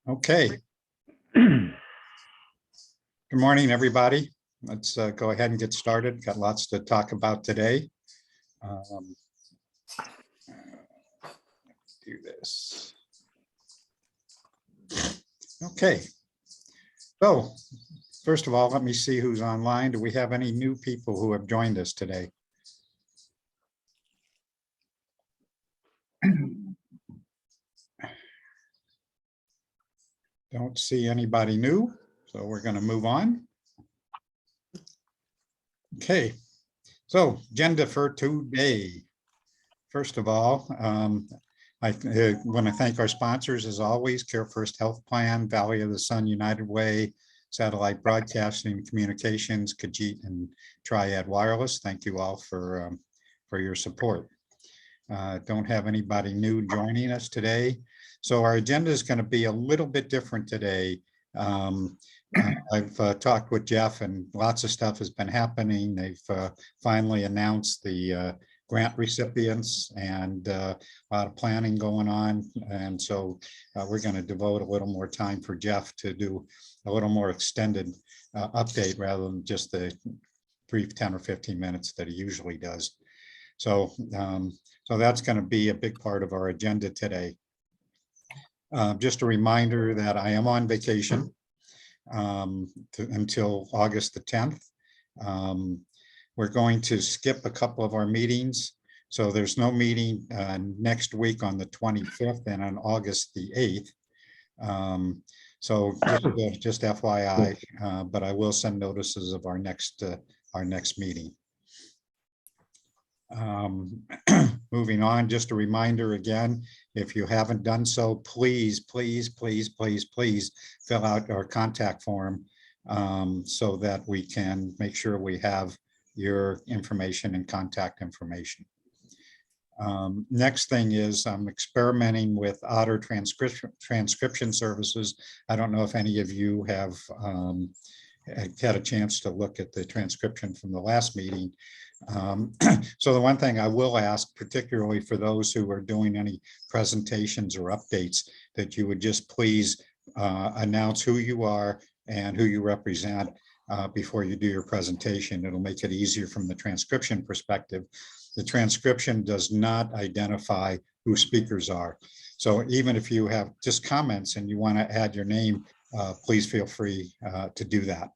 Okay. Good morning, everybody. Let's go ahead and get started. Got lots to talk about today. Do this. Okay. So first of all, let me see who's online. Do we have any new people who have joined us today? Don't see anybody new, so we're going to move on. Okay, so agenda for today. First of all, I want to thank our sponsors as always: Care First Health Plan, Valley of the Sun United Way, Satellite Broadcasting and Communications, Khajiit, and Triad Wireless. Thank you all for your support. Don't have anybody new joining us today. So our agenda is going to be a little bit different today. I've talked with Jeff and lots of stuff has been happening. They've finally announced the grant recipients and a lot of planning going on. And so we're going to devote a little more time for Jeff to do a little more extended update rather than just the brief 10 or 15 minutes that he usually does. So, so that's going to be a big part of our agenda today. Just a reminder that I am on vacation until August the 10th. We're going to skip a couple of our meetings. So there's no meeting next week on the 25th and on August the 8th. So just FYI, but I will send notices of our next meeting. Moving on, just a reminder again, if you haven't done so, please fill out our contact form so that we can make sure we have your information and contact information. Next thing is I'm experimenting with Otter transcription services. I don't know if any of you have had a chance to look at the transcription from the last meeting. So the one thing I will ask, particularly for those who are doing any presentations or updates, that you would just please announce who you are and who you represent before you do your presentation. It'll make it easier from the transcription perspective. The transcription does not identify who speakers are. So even if you have just comments and you want to add your name, please feel free to do that.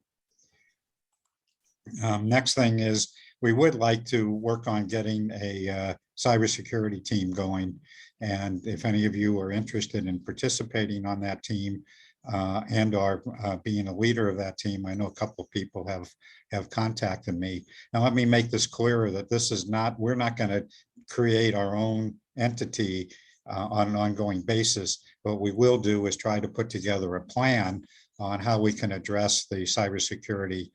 Next thing is we would like to work on getting a cybersecurity team going. And if any of you are interested in participating on that team and are being a leader of that team, I know a couple of people have contacted me. Now, let me make this clearer that this is not, we're not going to create our own entity on an ongoing basis. What we will do is try to put together a plan on how we can address the cybersecurity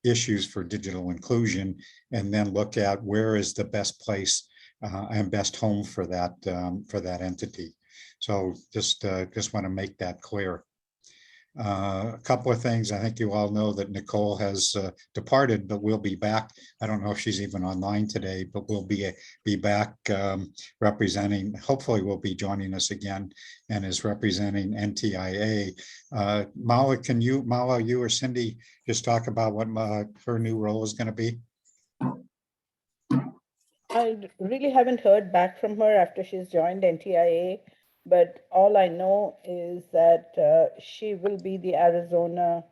issues for digital inclusion, and then look at where is the best place and best home for that entity. So just want to make that clear. A couple of things. I think you all know that Nicole has departed, but we'll be back. I don't know if she's even online today, but we'll be back representing, hopefully will be joining us again and is representing NTIA. Mala, you or Cindy just talk about what her new role is going to be? I really haven't heard back from her after she's joined NTIA. But all I know is that she will be the Arizona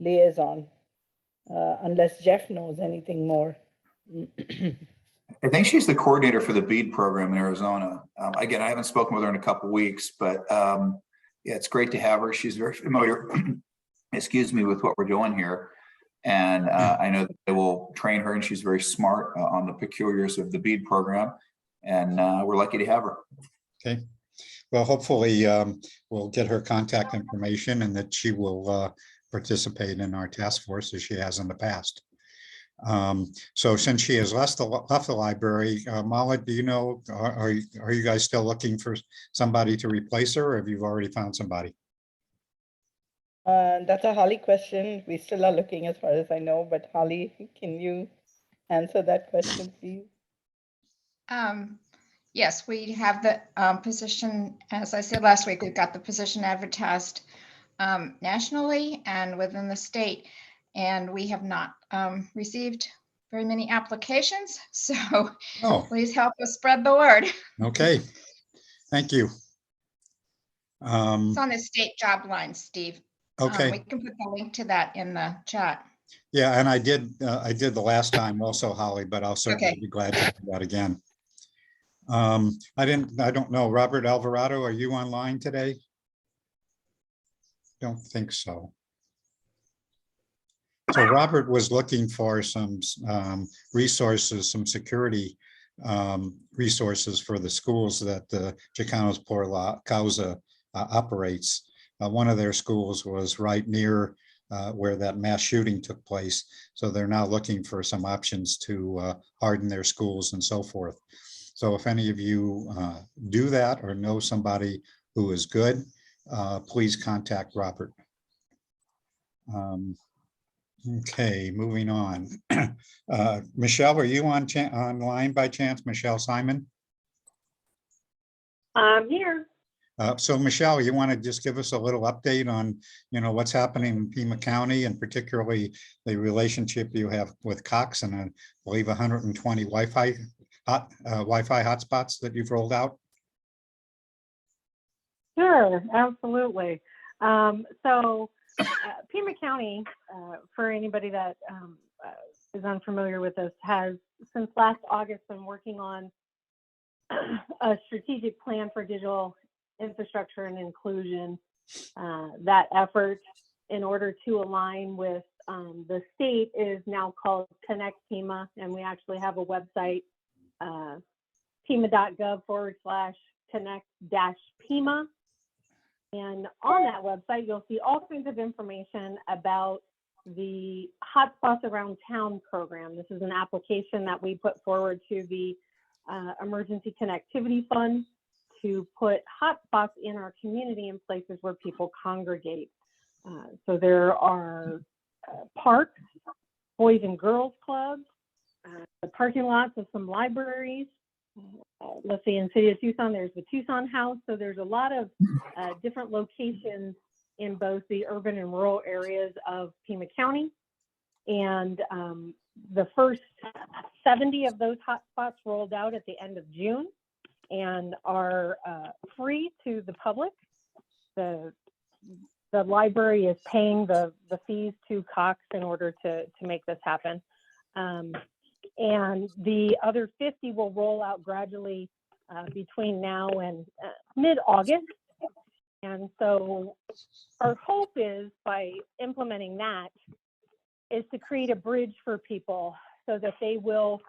liaison, unless Jeff knows anything more. I think she's the coordinator for the BEAD program in Arizona. Again, I haven't spoken with her in a couple of weeks, but yeah, it's great to have her. She's very familiar, excuse me, with what we're doing here. And I know that they will train her, and she's very smart on the peculiars of the BEAD program. And we're lucky to have her. Okay. Well, hopefully we'll get her contact information and that she will participate in our task force as she has in the past. So since she has left the library, Mala, do you know, are you guys still looking for somebody to replace her, or have you already found somebody? That's a Holly question. We still are looking as far as I know, but Holly, can you answer that question, please? Yes, we have the position, as I said last week, we've got the position advertised nationally and within the state, and we have not received very many applications. So Oh, please help us spread the word. okay. Thank you. It's on the state job line, Steve. We Okay. can put the link to that in the chat. Yeah, and I did the last time also, Holly, but I'll certainly Okay. be glad to do that again. I don't know. Robert Alvarado, are you online today? Don't think so. So Robert was looking for some resources, some security resources for the schools that Chicanos por la Causa operates. One of their schools was right near where that mass shooting took place. So they're now looking for some options to harden their schools and so forth. So if any of you do that or know somebody who is good, please contact Robert. Okay, moving on. Michelle, are you online by chance? Michelle Simon? I'm here. So Michelle, you want to just give us a little update on, what's happening in Pima County and particularly the relationship you have with Cox and I believe 120 Wi-Fi hotspots that you've rolled out? Sure, absolutely. So Pima County, for anybody that is unfamiliar with this, has since last August been working on a strategic plan for digital infrastructure and inclusion. That effort, in order to align with the state, is now called Connect Pima, and we have a website, pima.gov/connect-pima. And on that website, you'll see all kinds of information about the Hotspots Around Town program. This is an application that we put forward to the Emergency Connectivity Fund to put hotspots in our community in places where people congregate. So there are parks, boys and girls clubs, the parking lots of some libraries. Let's see, in City of Tucson, there's the Tucson House. So there's a lot of different locations in both the urban and rural areas of Pima County. And the first 70 of those hotspots rolled out at the end of June and are free to the public. The library is paying the fees to Cox in order to make this happen. And the other 50 will roll out gradually between now and mid-August. And so our hope is, by implementing that, is to create a bridge for people so that they will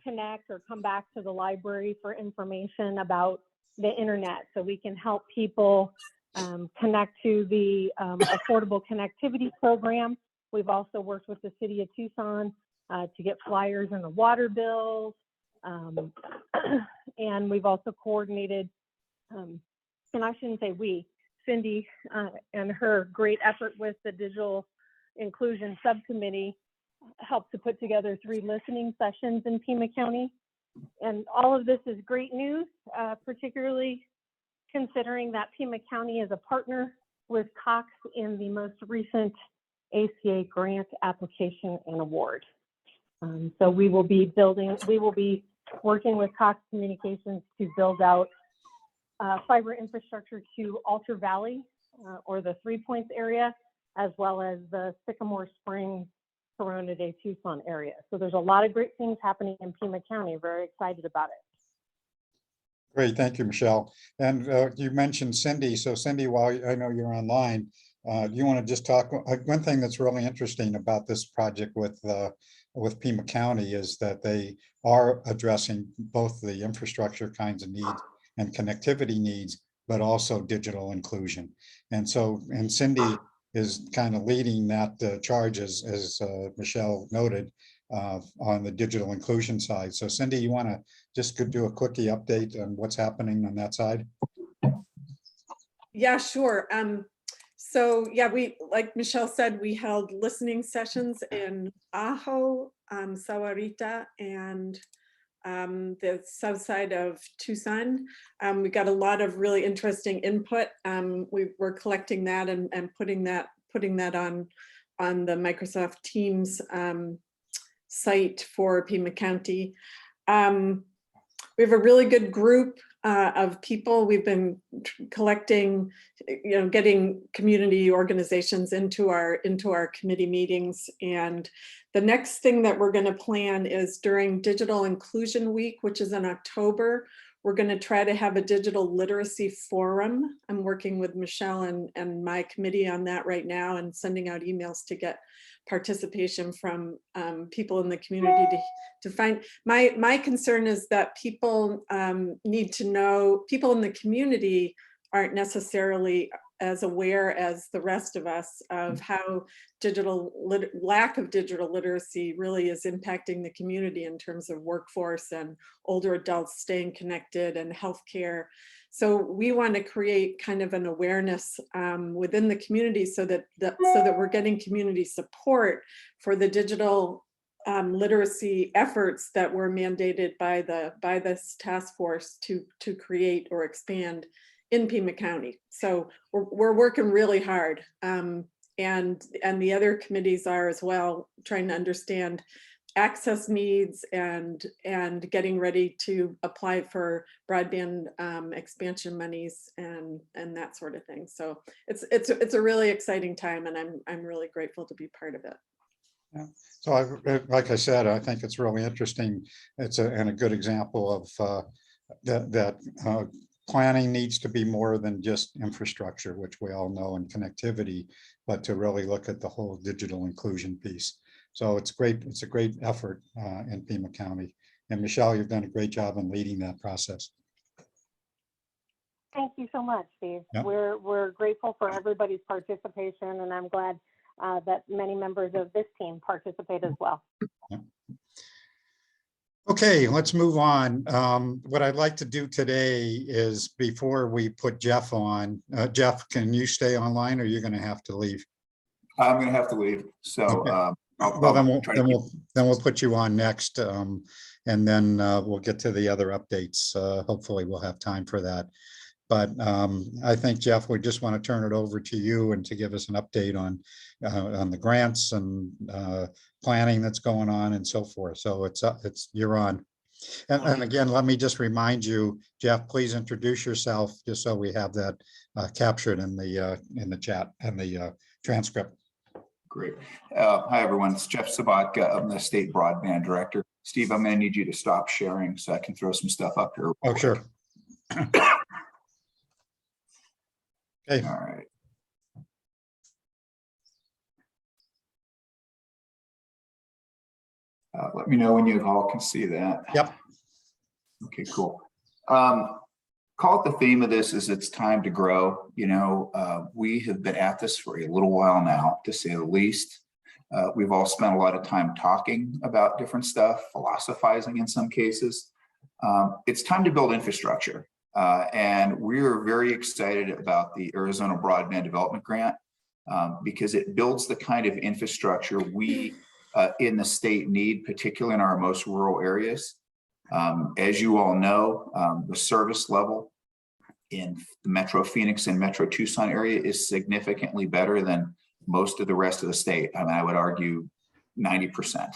connect or come back to the library for information about the internet, so we can help people connect to the Affordable Connectivity Program. We've also worked with the City of Tucson to get flyers in the water bills. And we've also coordinated, and I shouldn't say we, Cindy and her great effort with the Digital Inclusion Subcommittee helped to put together 3 listening sessions in Pima County. And all of this is great news, particularly considering that Pima County is a partner with Cox in the most recent ACA grant application and award. So we will be working with Cox Communications to build out fiber infrastructure to Altar Valley or the 3 Points area, as well as the Sycamore Springs, Corona de Tucson area. So there's a lot of great things happening in Pima County. Very excited about it. Great, thank you, Michelle. And you mentioned Cindy. So Cindy, while I know you're online, you want to just talk, one thing that's really interesting about this project with Pima County is that they are addressing both the infrastructure kinds of needs and connectivity needs, but also digital inclusion. And Cindy is kind of leading that charge, as Michelle noted, on the digital inclusion side. So Cindy, you want to just do a quickie update on what's happening on that side? Yeah, sure. So yeah, like Michelle said, we held listening sessions in Ajo, Sahuarita, and the south side of Tucson. We got a lot of really interesting input. We're collecting that and putting that on the Microsoft Teams site for Pima County. We have a really good group of people. We've been collecting, getting community organizations into our committee meetings. And the next thing that we're going to plan is during Digital Inclusion Week, which is in October, we're going to try to have a digital literacy forum. I'm working with Michelle and my committee on that right now and sending out emails to get participation from people in the community to find. My concern is that people need to know, people in the community aren't necessarily as aware as the rest of us of how lack of digital literacy really is impacting the community in terms of workforce and older adults staying connected and healthcare. So we want to create kind of an awareness within the community so that we're getting community support for the digital literacy efforts that were mandated by this task force to create or expand in Pima County. So we're working really hard, and the other committees are as well, trying to understand access needs and getting ready to apply for broadband expansion monies and that sort of thing. So it's a really exciting time, and I'm really grateful to be part of it. Yeah. So like I said, I think it's really interesting. It's a good example of that planning needs to be more than just infrastructure, which we all know, and connectivity, but to really look at the whole digital inclusion piece. So it's great. It's a great effort in Pima County. And Michelle, you've done a great job in leading that process. Thank you so much, Steve. Yep. We're grateful for everybody's participation, and I'm glad that many members of this team participate as well. Yep. Okay, let's move on. What I'd like to do today is, before we put Jeff on, Jeff, can you stay online, or you're going to have to leave? I'm going to have to leave. So Okay. I'll then we'll put you on next, and then we'll get to the other updates. Hopefully we'll have time for that. But I think, Jeff, we just want to turn it over to you and to give us an update on the grants and planning that's going on and so forth. So you're on. And again, let me just remind you, Jeff, please introduce yourself, just so we have that captured in the chat and the transcript. Great. Hi, everyone. It's Jeff Sabatka. I'm the State Broadband Director. Steve, I'm going to need you to stop sharing so I can throw some stuff up here. Oh, sure. Okay. All right. Let me know when you all can see that. Yep. Okay, cool. Call it the theme of this is it's time to grow. We have been at this for a little while now, to say the least. We've all spent a lot of time talking about different stuff, philosophizing in some cases. It's time to build infrastructure. And we're very excited about the Arizona Broadband Development Grant because it builds the kind of infrastructure we in the state need, particularly in our most rural areas. As you all know, the service level in the Metro Phoenix and Metro Tucson area is significantly better than most of the rest of the state. I mean, I would argue 90%.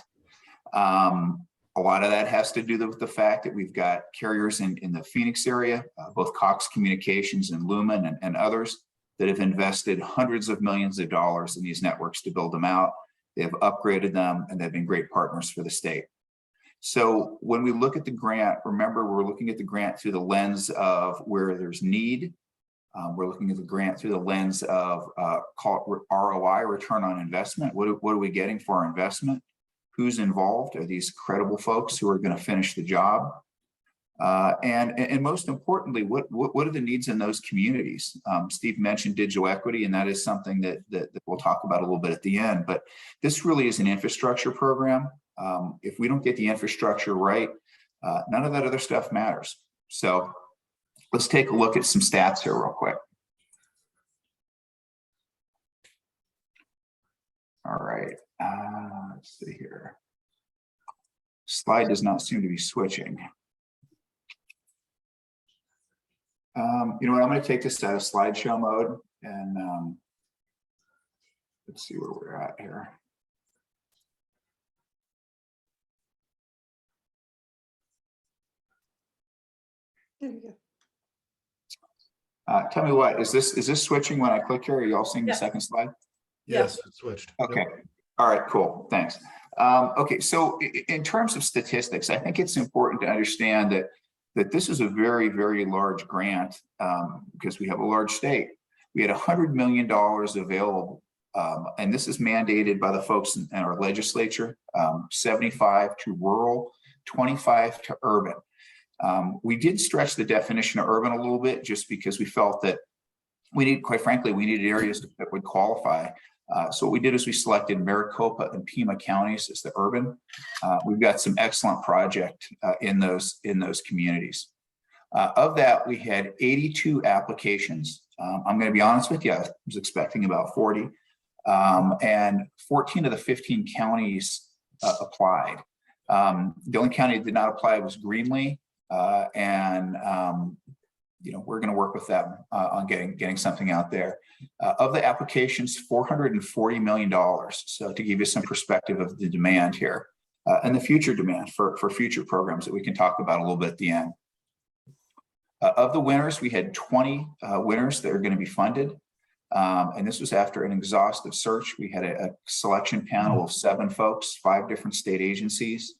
A lot of that has to do with the fact that we've got carriers in the Phoenix area, both Cox Communications and Lumen and others, that have invested hundreds of millions of dollars in these networks to build them out. They have upgraded them, and they've been great partners for the state. So when we look at the grant, remember, we're looking at the grant through the lens of where there's need. We're looking at the grant through the lens of call it ROI, return on investment. What are we getting for our investment? Who's involved? Are these credible folks who are going to finish the job? And most importantly, what are the needs in those communities? Steve mentioned digital equity, and that is something that we'll talk about a little bit at the end. But this really is an infrastructure program. If we don't get the infrastructure right, none of that other stuff matters. So let's take a look at some stats here real quick. All right, let's see here. Slide does not seem to be switching. You know what, I'm going to take this out of slideshow mode and let's see where we're at here. There you go. Tell me what, is this switching when I click here? Are you all seeing the Yeah. second slide? Yes, it switched. Okay. Yep. All right, cool. Thanks. Okay, so in terms of statistics, I think it's important to understand that this is a very, very large grant because we have a large state. We had $100 million available, and this is mandated by the folks in our legislature, 75 to rural, 25 to urban. We did stretch the definition of urban a little bit just because we felt that quite frankly, we needed areas that would qualify. So what we did is we selected Maricopa and Pima counties as the urban. We've got some excellent project in those communities. Of that, we had 82 applications. I'm going to be honest with you, I was expecting about 40. And 14 of the 15 counties applied. The only county that did not apply was Greenlee. You know, we're going to work with them on getting something out there. Of the applications, $440 million. So to give you some perspective of the demand here and the future demand for future programs that we can talk about a little bit at the end. Of the winners, we had 20 winners that are going to be funded. And this was after an exhaustive search. We had a selection panel of 7 folks, 5 different state agencies.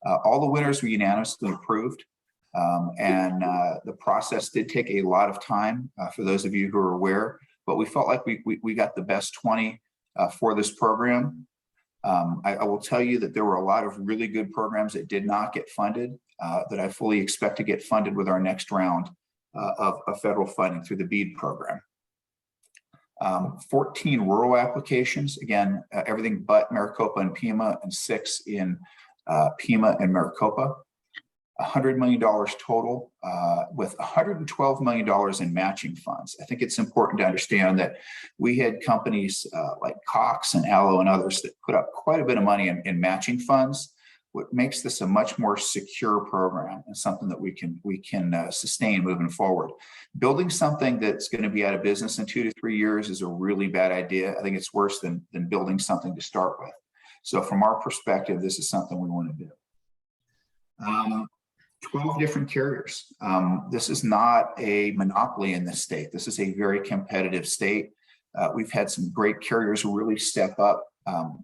All the winners were unanimously approved. The process did take a lot of time for those of you who are aware, but we felt like we got the best 20 for this program. I will tell you that there were a lot of really good programs that did not get funded that I fully expect to get funded with our next round of federal funding through the BEAD program. 14 rural applications, again, everything but Maricopa and Pima, and 6 in Pima and Maricopa. $100 million total with $112 million in matching funds. I think it's important to understand that we had companies like Cox and Allo and others that put up quite a bit of money in matching funds, what makes this a much more secure program and something that we can sustain moving forward. Building something that's going to be out of business in 2 to 3 years is a really bad idea. I think it's worse than building something to start with. So from our perspective, this is something we want to do. 12 different carriers. This is not a monopoly in this state. This is a very competitive state. We've had some great carriers really step up.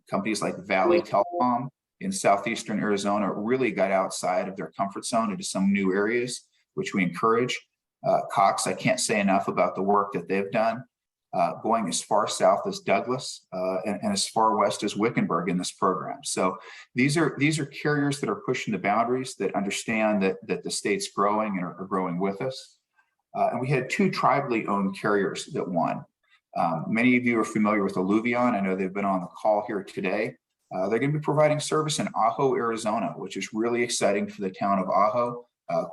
Companies like Valley Telecom in southeastern Arizona really got outside of their comfort zone into some new areas, which we encourage. Cox, I can't say enough about the work that they've done. Going as far south as Douglas and as far west as Wickenburg in this program. So these are carriers that are pushing the boundaries, that understand that the state's growing and are growing with us. And we had 2 tribally owned carriers that won. Many of you are familiar with Alluvion. I know they've been on the call here today. They're going to be providing service in Ajo, Arizona, which is really exciting for the town of Ajo,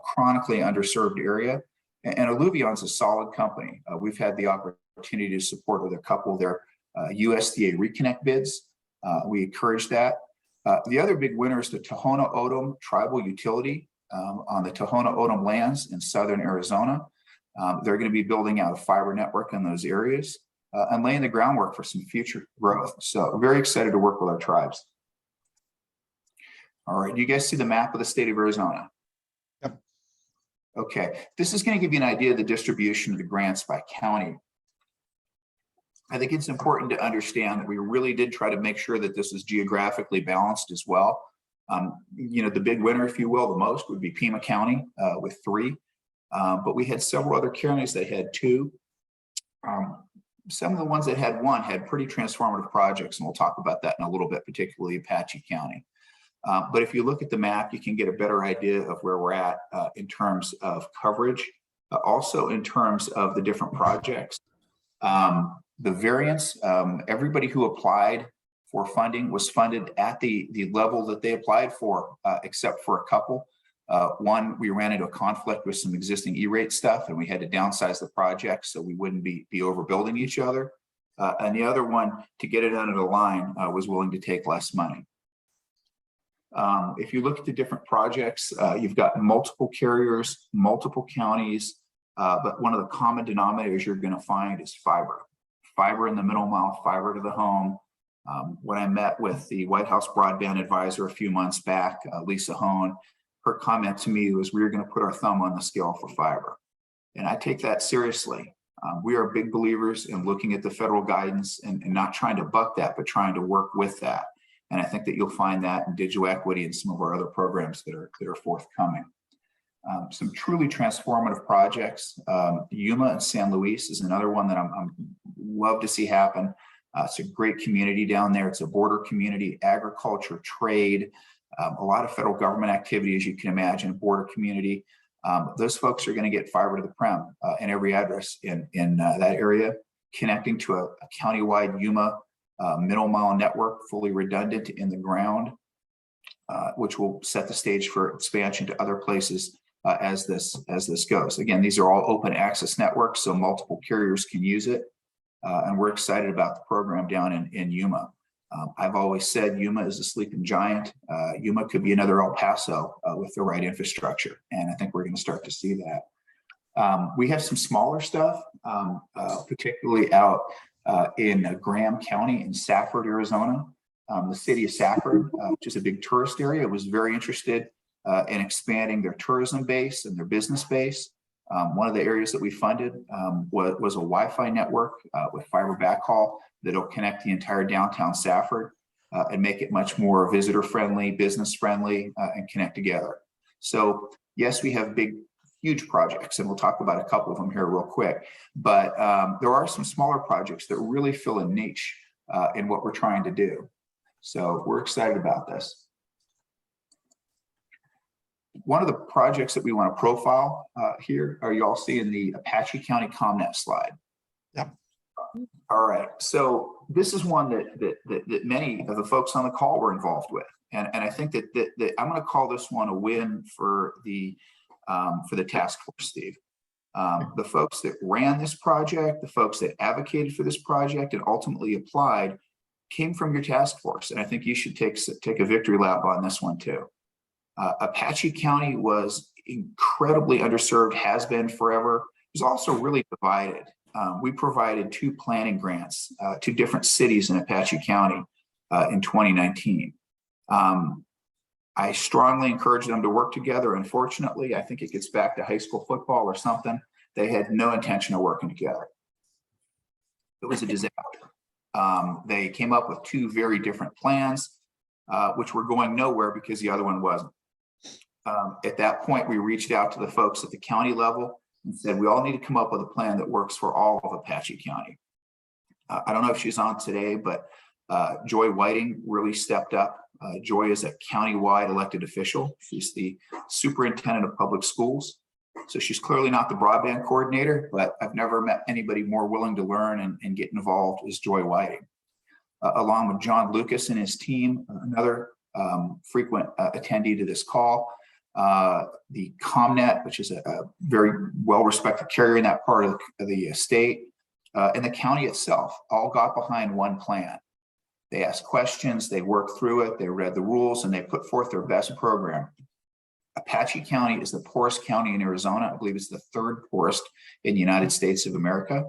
chronically underserved area. And Alluvion's a solid company. We've had the opportunity to support with a couple of their USDA reconnect bids. We encourage that. The other big winner is the Tohono O'odham Tribal Utility on the Tohono O'odham lands in southern Arizona. They're going to be building out a fiber network in those areas and laying the groundwork for some future growth. So very excited to work with our tribes. All right, you guys see the map of the state of Arizona? Yep. Okay, this is going to give you an idea of the distribution of the grants by county. I think it's important to understand that we really did try to make sure that this is geographically balanced as well. You know, the big winner, if you will, the most would be Pima County with 3. But we had several other counties that had 2. Some of the ones that had 1 had pretty transformative projects, and we'll talk about that in a little bit, particularly Apache County. But if you look at the map, you can get a better idea of where we're at in terms of coverage, also in terms of the different projects. The variance, everybody who applied for funding was funded at the level that they applied for, except for a couple. One, we ran into a conflict with some existing E-rate stuff, and we had to downsize the project so we wouldn't be overbuilding each other. And the other one, to get it under the line, was willing to take less money. If you look at the different projects, you've got multiple carriers, multiple counties, but one of the common denominators you're going to find is fiber. Fiber in the middle mile, fiber to the home. When I met with the White House broadband advisor a few months back, Lisa Hone, her comment to me was, we are going to put our thumb on the scale for fiber. And I take that seriously. We are big believers in looking at the federal guidance and not trying to buck that, but trying to work with that. And I think that you'll find that in digital equity and some of our other programs that are forthcoming. Some truly transformative projects. Yuma and San Luis is another one that I'm love to see happen. It's a great community down there. It's a border community, agriculture, trade, a lot of federal government activity, as you can imagine, border community. Those folks are going to get fiber to the prem in every address in that area, connecting to a countywide Yuma middle mile network, fully redundant in the ground, which will set the stage for expansion to other places as this goes. Again, these are all open access networks, so multiple carriers can use it. And we're excited about the program down in Yuma. I've always said Yuma is a sleeping giant. Yuma could be another El Paso with the right infrastructure. And I think we're going to start to see that. We have some smaller stuff, particularly out in Graham County in Safford, Arizona. The city of Safford, which is a big tourist area, was very interested in expanding their tourism base and their business base. One of the areas that we funded was a Wi-Fi network with fiber backhaul that'll connect the entire downtown Safford and make it much more visitor friendly, business friendly, and connect together. So yes, we have big, huge projects, and we'll talk about a couple of them here real quick, but there are some smaller projects that really fill a niche in what we're trying to do. So we're excited about this. One of the projects that we want to profile here are you all see in the Apache County ComNet slide. Yep. All right. So this is one that many of the folks on the call were involved with, and I think that I'm going to call this one a win for the task force, Steve. The folks that ran this project, the folks that advocated for this project and ultimately applied, came from your task force, and I think you should take a victory lap on this one too. Apache County was incredibly underserved, has been forever. It was also really divided. We provided 2 planning grants to different cities in Apache County in 2019. I strongly encourage them to work together. Unfortunately, I think it gets back to high school football or something. They had no intention of working together. It was a disaster. They came up with 2 very different plans, which were going nowhere because the other one wasn't. At that point, we reached out to the folks at the county level and said, we all need to come up with a plan that works for all of Apache County. I don't know if she's on today, but Joy Whiting really stepped up. Joy is a countywide elected official. She's the superintendent of public schools. So she's clearly not the broadband coordinator, but I've never met anybody more willing to learn and get involved as Joy Whiting. Along with John Lucas and his team, another frequent attendee to this call, the ComNet, which is a very well-respected carrier in that part of the state, and the county itself all got behind one plan. They asked questions, they worked through it, they read the rules, and they put forth their best program. Apache County is the poorest county in Arizona. I believe it's the 3rd poorest in the United States of America.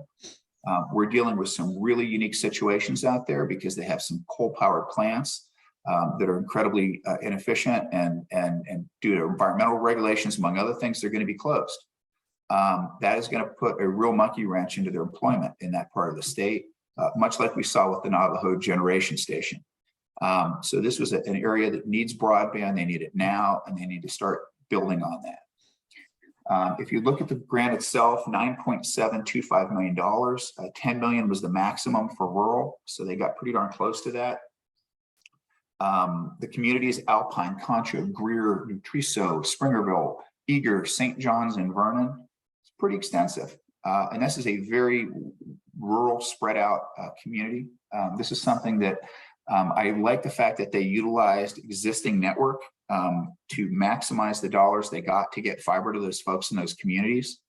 We're dealing with some really unique situations out there because they have some coal-powered plants that are incredibly inefficient, and due to environmental regulations, among other things, they're going to be closed. That is going to put a real monkey wrench into their employment in that part of the state, much like we saw with the Navajo Generation Station. So this was an area that needs broadband. They need it now, and they need to start building on that. If you look at the grant itself, $9.725 million, $10 million was the maximum for rural, so they got pretty darn close to that. The communities Alpine, Concho, Greer, Nutriso, Springerville, Eager, St. John's, and Vernon. It's pretty extensive. And this is a very rural, spread out community. This is something that I like the fact that they utilized existing network to maximize the dollars they got to get fiber to those folks in those communities.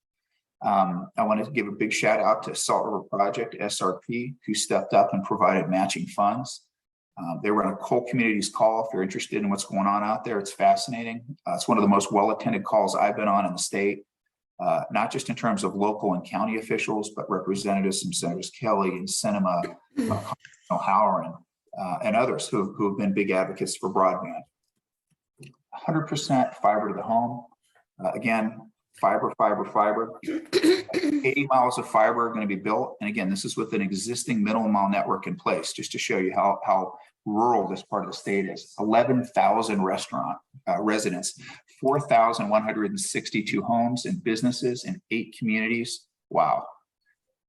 I want to give a big shout out to Salt River Project, SRP, who stepped up and provided matching funds. They run a Coal Communities call. If you're interested in what's going on out there, it's fascinating. It's one of the most well-attended calls I've been on in the state, not just in terms of local and county officials, but representatives from Senators Kelly and Sinema, O'Halloran, and others who have been big advocates for broadband. 100% fiber to the home. Again, fiber. 80 miles of fiber are going to be built. And again, this is with an existing middle mile network in place, just to show you how rural this part of the state is. 11,000 residents, 4,162 homes and businesses in 8 communities. Wow.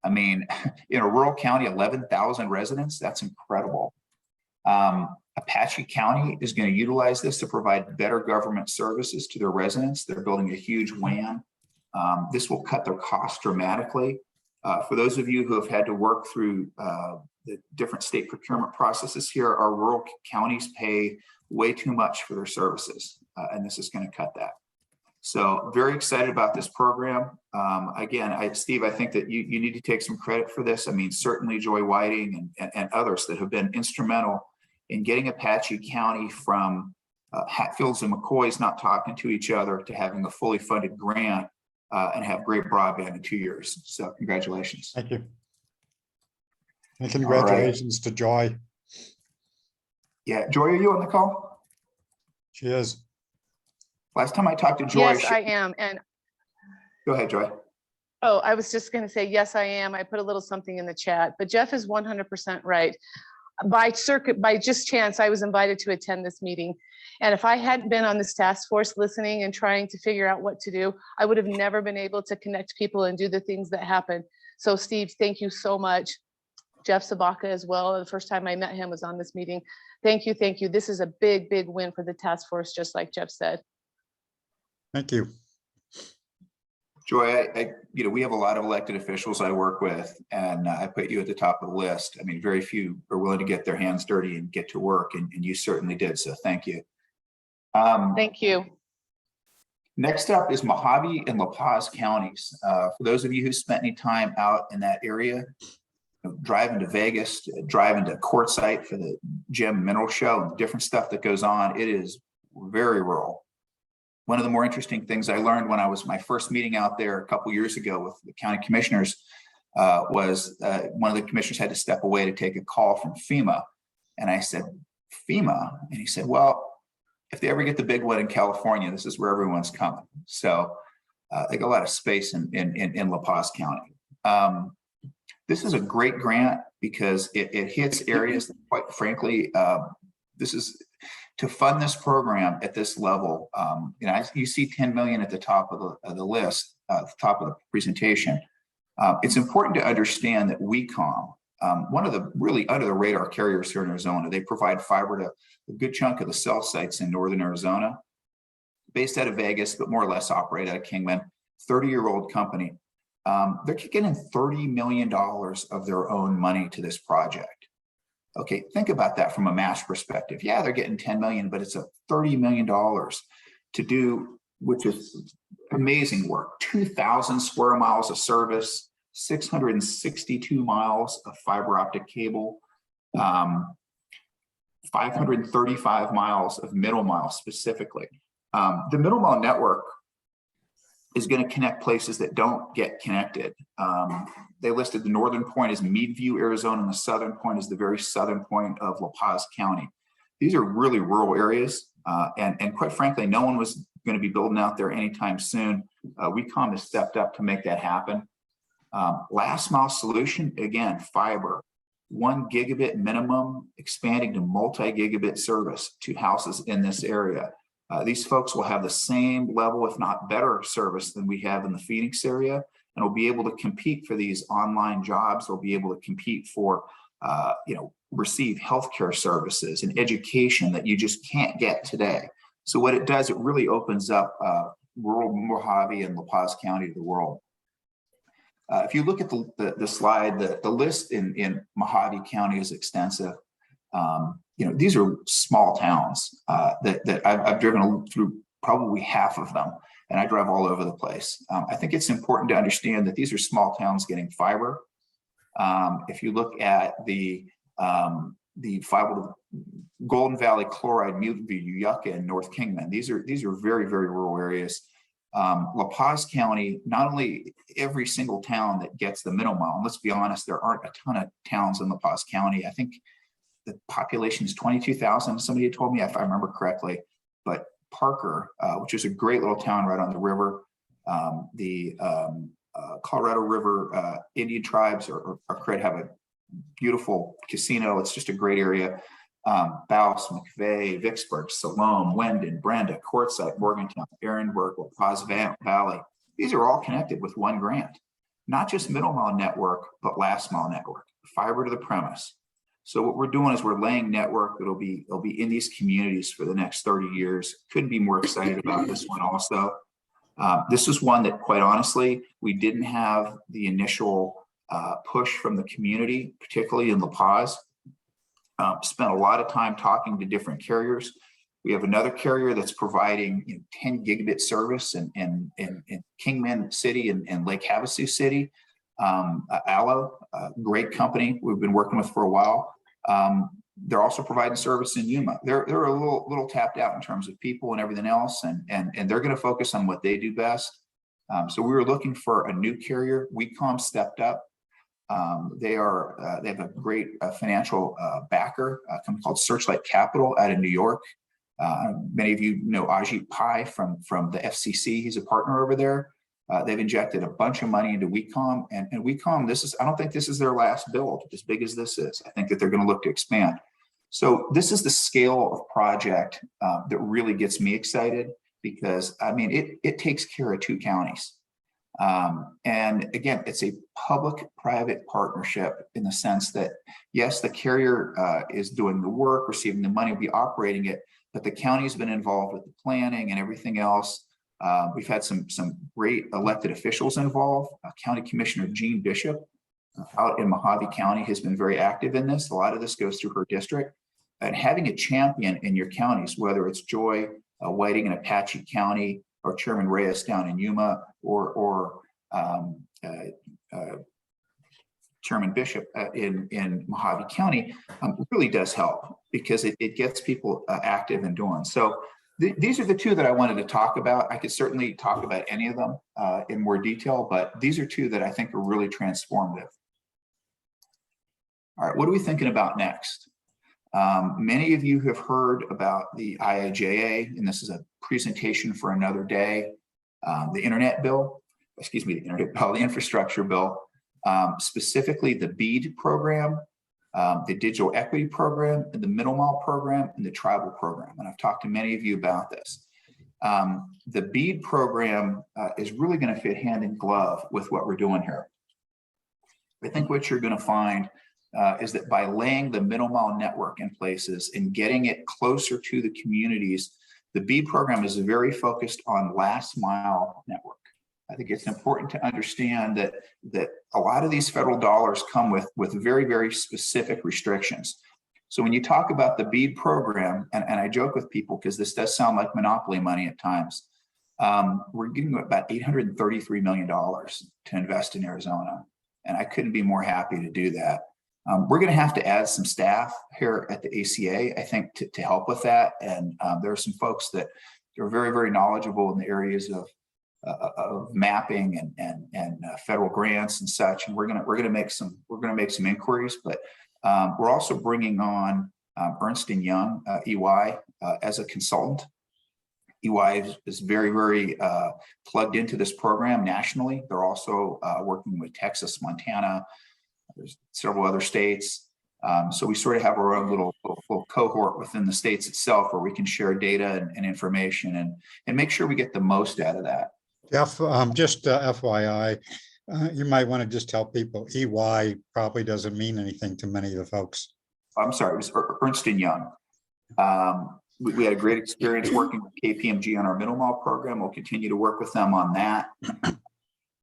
I mean, in a rural county, 11,000 residents, that's incredible. Apache County is going to utilize this to provide better government services to their residents. They're building a huge WAN. This will cut their costs dramatically. For those of you who have had to work through the different state procurement processes here, our rural counties pay way too much for their services, and this is going to cut that. So very excited about this program. Again, Steve, I think that you need to take some credit for this. I mean, certainly Joy Whiting and others that have been instrumental in getting Apache County from Hatfields and McCoys not talking to each other to having a fully funded grant and have great broadband in 2 years. So congratulations. Thank you. And congratulations to Joy. Yeah, Joy, are you on the call? She is. Last time I talked to Joy. Yes, I am. And Go ahead, Joy. oh, I was just going to say, yes, I am. I put a little something in the chat, but Jeff is 100% right. By just chance, I was invited to attend this meeting. And if I hadn't been on this task force listening and trying to figure out what to do, I would have never been able to connect people and do the things that happen. So Steve, thank you so much. Jeff Sabaka as well. The first time I met him was on this meeting. Thank you. Thank you. This is a big, big win for the task force, just like Jeff said. Thank you. Joy, we have a lot of elected officials I work with, and I put you at the top of the list. I mean, very few are willing to get their hands dirty and get to work, and you certainly did. So thank you. Thank you. Next up is Mojave and La Paz counties. For those of you who spent any time out in that area, driving to Vegas, driving to Quartzsite for the Gem Mineral Show and the different stuff that goes on, it is very rural. One of the more interesting things I learned when I was my first meeting out there a couple years ago with the county commissioners was one of the commissioners had to step away to take a call from FEMA. And I said, FEMA? And he said, well, if they ever get the big one in California, this is where everyone's coming. So they got a lot of space in La Paz County. This is a great grant because it hits areas that, quite frankly, this is to fund this program at this level. You see 10 million at the top of the list, at the top of the presentation. It's important to understand that WeCom, one of the really under the radar carriers here in Arizona, they provide fiber to a good chunk of the cell sites in northern Arizona, based out of Vegas, but more or less operate out of Kingman, 30-year-old company. They're kicking in $30 million of their own money to this project. Okay, think about that from a mass perspective. Yeah, they're getting 10 million, but it's a $30 million to do, which is amazing work. 2,000 square miles of service, 662 miles of fiber optic cable, 535 miles of middle mile specifically. The middle mile network is going to connect places that don't get connected. They listed the northern point as Meadview, Arizona, and the southern point is the very southern point of La Paz County. These are really rural areas, and quite frankly, no one was going to be building out there anytime soon. WeCom has stepped up to make that happen. Last mile solution, again, fiber, 1 gigabit minimum, expanding to multi-gigabit service to houses in this area. These folks will have the same level, if not better, service than we have in the Phoenix area, and will be able to compete for these online jobs. They'll be able to compete for, receive healthcare services and education that you just can't get today. So what it does, it really opens up rural Mojave and La Paz County to the world. If you look at the slide, the list in Mojave County is extensive. These are small towns that I've driven through probably half of them, and I drive all over the place. I think it's important to understand that these are small towns getting fiber. If you look at the Golden Valley Chloride, Muteview, Yucca, and North Kingman. These are very, very rural areas. La Paz County, not only every single town that gets the middle mile, and let's be honest, there aren't a ton of towns in La Paz County. I think the population is 22,000. Somebody had told me, if I remember correctly, but Parker, which is a great little town right on the river, the Colorado River Indian tribes have a beautiful casino. It's just a great area. Baus, McVeigh, Vicksburg, Salome, Wendon, Brenda, Quartzsite, Morgantown, Ehrenberg, La Paz Valley. These are all connected with one grant, not just middle mile network, but last mile network, fiber to the premise. So what we're doing is we're laying network that'll be in these communities for the next 30 years. Couldn't be more excited about this one also. This is one that, quite honestly, we didn't have the initial push from the community, particularly in La Paz. Spent a lot of time talking to different carriers. We have another carrier that's providing 10 gigabit service in Kingman City and Lake Havasu City. Allo, great company we've been working with for a while. They're also providing service in Yuma. They're a little tapped out in terms of people and everything else, and they're going to focus on what they do best. So we were looking for a new carrier. WeCom stepped up. They have a great financial backer, a company called Searchlight Capital out of New York. Many of you know Ajit Pai from the FCC. He's a partner over there. They've injected a bunch of money into WeCom, and WeCom, I don't think this is their last build, as big as this is. I think that they're going to look to expand. So this is the scale of project that really gets me excited, because I mean, it takes care of 2 counties. And again, it's a public-private partnership in the sense that, yes, the carrier is doing the work, receiving the money, be operating it, but the county's been involved with the planning and everything else. We've had some great elected officials involved. County Commissioner Jean Bishop out in Mojave County has been very active in this. A lot of this goes through her district. And having a champion in your counties, whether it's Joy Whiting in Apache County, or Chairman Reyes down in Yuma, or Chairman Bishop in Mojave County, really does help, because it gets people active and doing. So these are the 2 that I wanted to talk about. I could certainly talk about any of them in more detail, but these are 2 that I think are really transformative. All right, what are we thinking about next? Many of you have heard about the IIJA, and this is a presentation for another day. The infrastructure bill, specifically the BEAD program, the digital equity program, and the middle mile program, and the tribal program. And I've talked to many of you about this. The BEAD program is really going to fit hand in glove with what we're doing here. I think what you're going to find is that by laying the middle mile network in places and getting it closer to the communities, the BEAD program is very focused on last mile network. I think it's important to understand that a lot of these federal dollars come with very, very specific restrictions. So when you talk about the BEAD program, and I joke with people because this does sound like monopoly money at times, we're getting about $833 million to invest in Arizona. And I couldn't be more happy to do that. We're going to have to add some staff here at the ACA, I think, to help with that. And there are some folks that are very, very knowledgeable in the areas of mapping and federal grants and such. And we're going to make some inquiries, but we're also bringing on Ernst & Young, EY, as a consultant. EY is very, very plugged into this program nationally. They're also working with Texas, Montana. There's several other states. So we sort of have our own little cohort within the states itself where we can share data and information and make sure we get the most out of that. Jeff, just FYI, you might want to just tell people EY probably doesn't mean anything to many of the folks. I'm sorry, it was Ernst & Young. We had a great experience working with KPMG on our middle mile program. We'll continue to work with them on that.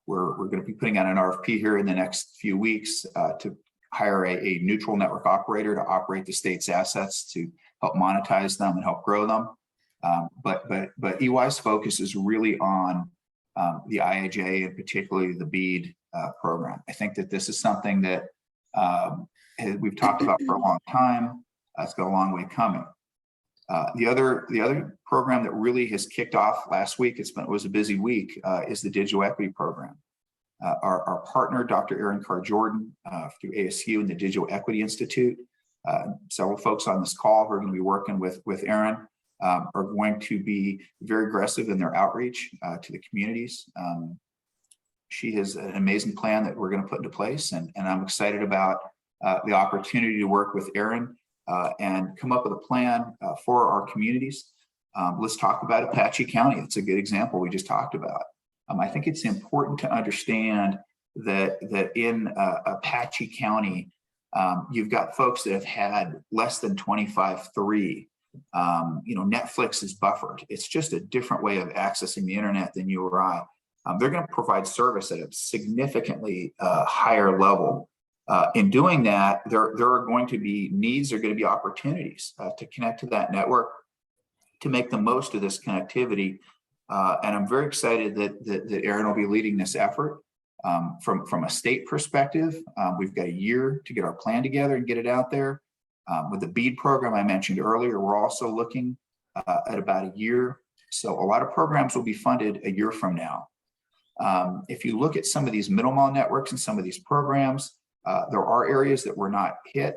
We're going to be putting out an RFP here in the next few weeks to hire a neutral network operator to operate the state's assets to help monetize them and help grow them. But EY's focus is really on the IIJA and particularly the BEAD program. I think that this is something that we've talked about for a long time. It's got a long way coming. The other program that really has kicked off last week, it was a busy week, is the Digital Equity Program. Our partner, Dr. Erin Carr-Jordan, through ASU and the Digital Equity Institute, several folks on this call who are going to be working with Erin are going to be very aggressive in their outreach to the communities. She has an amazing plan that we're going to put into place, and I'm excited about the opportunity to work with Erin and come up with a plan for our communities. Let's talk about Apache County. It's a good example we just talked about. I think it's important to understand that in Apache County, you've got folks that have had less than 25.3. Netflix is buffered. It's just a different way of accessing the internet than you or I. They're going to provide service at a significantly higher level. In doing that, there are going to be needs, there are going to be opportunities to connect to that network, to make the most of this connectivity. And I'm very excited that Erin will be leading this effort. From a state perspective, we've got a year to get our plan together and get it out there. With the BEAD program I mentioned earlier, we're also looking at about a year. So a lot of programs will be funded a year from now. If you look at some of these middle mile networks and some of these programs, there are areas that were not hit.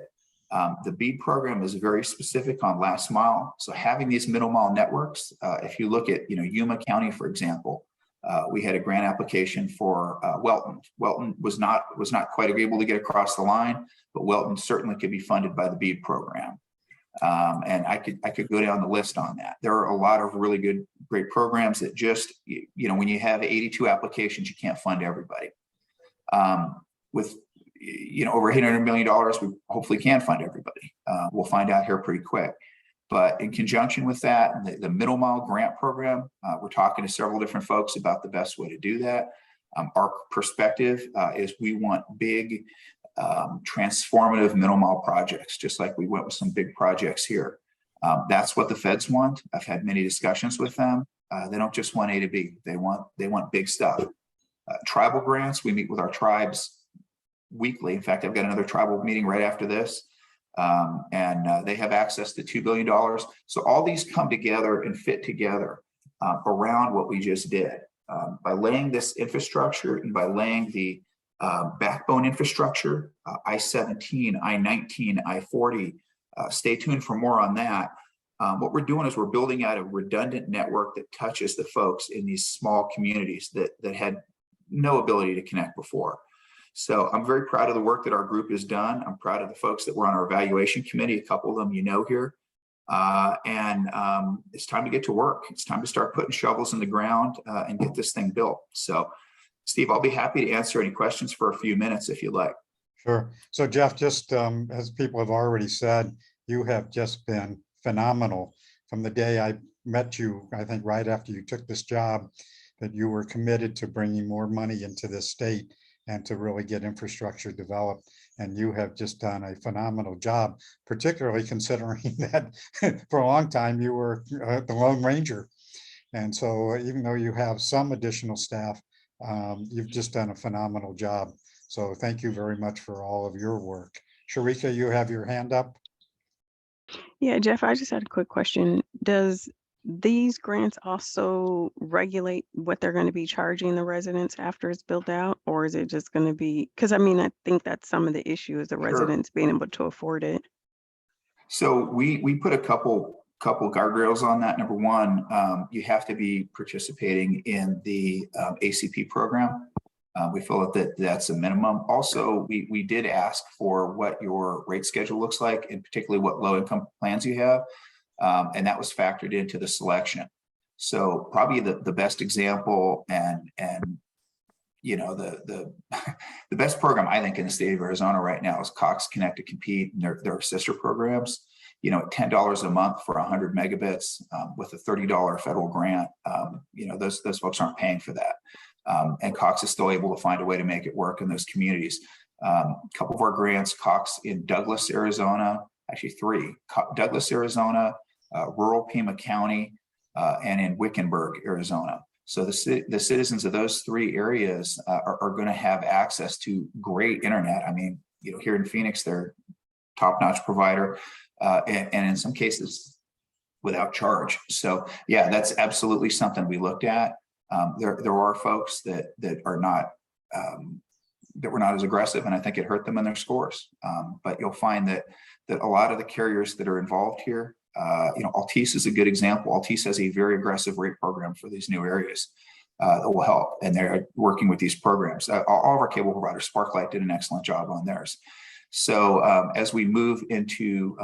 The BEAD program is very specific on last mile. So having these middle mile networks, if you look at Yuma County, for example, we had a grant application for Welton. Welton was not quite able to get across the line, but Welton certainly could be funded by the BEAD program. And I could go down the list on that. There are a lot of really great programs that just, when you have 82 applications, you can't fund everybody. With over $800 million, we hopefully can fund everybody. We'll find out here pretty quick. But in conjunction with that, the middle mile grant program, we're talking to several different folks about the best way to do that. Our perspective is we want big, transformative middle mile projects, just like we went with some big projects here. That's what the feds want. I've had many discussions with them. They don't just want A to B. They want big stuff. Tribal grants, we meet with our tribes weekly. In fact, I've got another tribal meeting right after this. And they have access to $2 billion. So all these come together and fit together around what we just did. By laying this infrastructure and by laying the backbone infrastructure, I-17, I-19, I-40, stay tuned for more on that. What we're doing is we're building out a redundant network that touches the folks in these small communities that had no ability to connect before. So I'm very proud of the work that our group has done. I'm proud of the folks that were on our evaluation committee, a couple of them here. And it's time to get to work. It's time to start putting shovels in the ground and get this thing built. So Steve, I'll be happy to answer any questions for a few minutes if you'd like. Sure. So Jeff, just as people have already said, you have just been phenomenal from the day I met you, I think right after you took this job, that you were committed to bringing more money into this state and to really get infrastructure developed. And you have just done a phenomenal job, particularly considering that for a long time you were the Lone Ranger. And so even though you have some additional staff, you've just done a phenomenal job. So thank you very much for all of your work. Sharika, you have your hand up. Yeah, Jeff, I just had a quick question. Does these grants also regulate what they're going to be charging the residents after it's built out? Or is it just going to be, because I mean, I think that's some of the issue is the residents being able to afford it. So we put a couple guardrails on that. Number one, you have to be participating in the ACP program. We feel that that's a minimum. Also, we did ask for what your rate schedule looks like, and particularly what low income plans you have. And that was factored into the selection. So probably the best example and the best program I think in the state of Arizona right now is Cox Connect to Compete and their sister programs. At $10 a month for 100 megabits with a $30 federal grant. Those folks aren't paying for that. And Cox is still able to find a way to make it work in those communities. A couple of our grants, Cox in Douglas, Arizona, actually three, Douglas, Arizona, rural Pima County, and in Wickenburg, Arizona. So the citizens of those three areas are going to have access to great internet. I mean, here in Phoenix, they're top-notch provider, and in some cases without charge. So yeah, that's absolutely something we looked at. There are folks that are not that were not as aggressive, and I think it hurt them in their scores. But you'll find that a lot of the carriers that are involved here, Altice is a good example. Altice has a very aggressive rate program for these new areas that will help, and they're working with these programs. All of our cable providers, Sparklight did an excellent job on theirs. So as we move into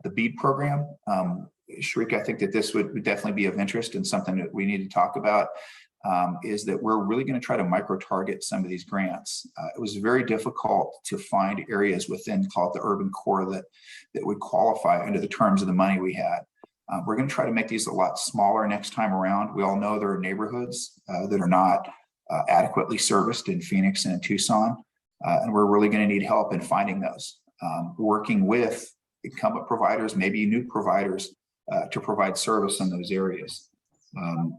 the BEAD program, Sharika, I think that this would definitely be of interest, and something that we need to talk about is that we're really going to try to micro-target some of these grants. It was very difficult to find areas within, call it the urban core, that would qualify under the terms of the money we had. We're going to try to make these a lot smaller next time around. We all know there are neighborhoods that are not adequately serviced in Phoenix and in Tucson, and we're really going to need help in finding those, working with incumbent providers, maybe new providers, to provide service in those areas.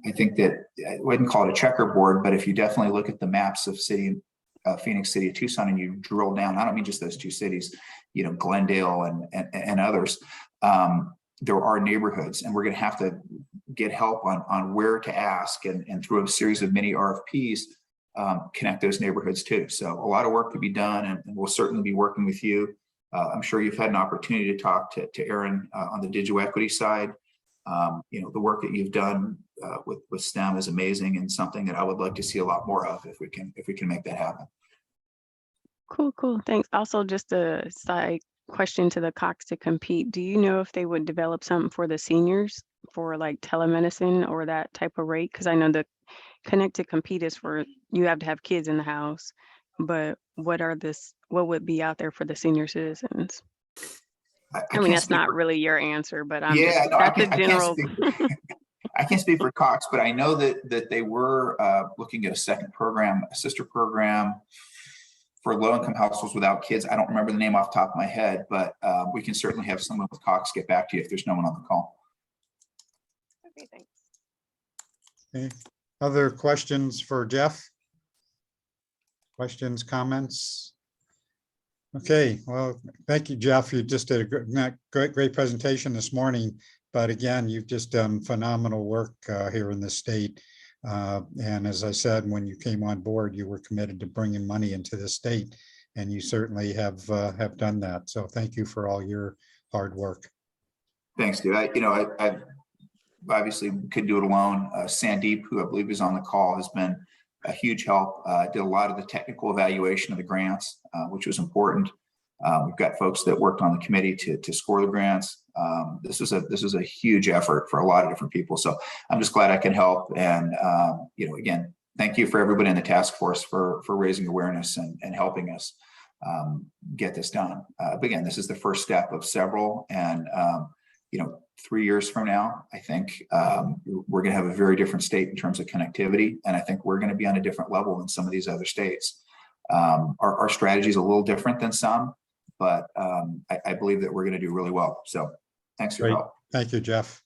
I think that I wouldn't call it a checkerboard, but if you definitely look at the maps of Phoenix City, Tucson, and you drill down, I don't mean just those two cities, Glendale and others, there are neighborhoods, and we're going to have to get help on where to ask, and through a series of mini RFPs, connect those neighborhoods too. So a lot of work to be done, and we'll certainly be working with you. I'm sure you've had an opportunity to talk to Aaron on the digital equity side. The work that you've done with STEM is amazing, and something that I would like to see a lot more of if we can make that happen. Cool. Thanks. Also, just a side question to the Cox to Compete. Do you know if they would develop something for the seniors for like telemedicine or that type of rate? Because I know the Connect to Compete is for you have to have kids in the house, but what would be out there for the senior citizens? I mean, that's not really your answer, but I'm that's a general. I can't speak for Cox, but I know that they were looking at a second program, a sister program for low-income households without kids. I don't remember the name off the top of my head, but we can certainly have someone with Cox get back to you if there's no one on the call. Okay, thanks. Okay. Other questions for Jeff? Questions, comments? Okay, well, thank you, Jeff. You just did a great presentation this morning. But again, you've just done phenomenal work here in the state. And as I said, when you came on board, you were committed to bringing money into the state, and you certainly have done that. So thank you for all your hard work. Thanks, dude. I obviously couldn't do it alone. Sandeep, who I believe is on the call, has been a huge help. Did a lot of the technical evaluation of the grants, which was important. We've got folks that worked on the committee to score the grants. This was a huge effort for a lot of different people. So I'm just glad I can help. And again, thank you for everybody in the task force for raising awareness and helping us get this done. But again, this is the first step of several. And 3 years from now, I think we're going to have a very different state in terms of connectivity. And I think we're going to be on a different level than some of these other states. Our strategy is a little different than some, but I believe that we're going to do really well. So thanks for your help. Thank you, Jeff.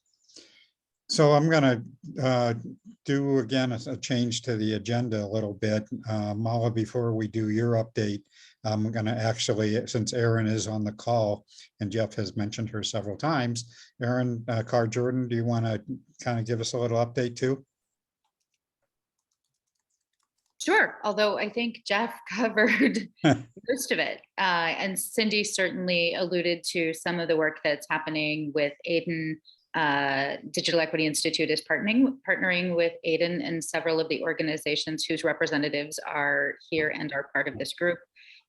So I'm going to do again a change to the agenda a little bit. Mala, before we do your update, I'm going to actually, since Erin is on the call and Jeff has mentioned her several times, Erin Carr-Jordan, do you want to kind of give us a little update too? Sure, although I think Jeff covered most of it. And Cindy certainly alluded to some of the work that's happening with AIDN. Digital Equity Institute is partnering with AIDN and several of the organizations whose representatives are here and are part of this group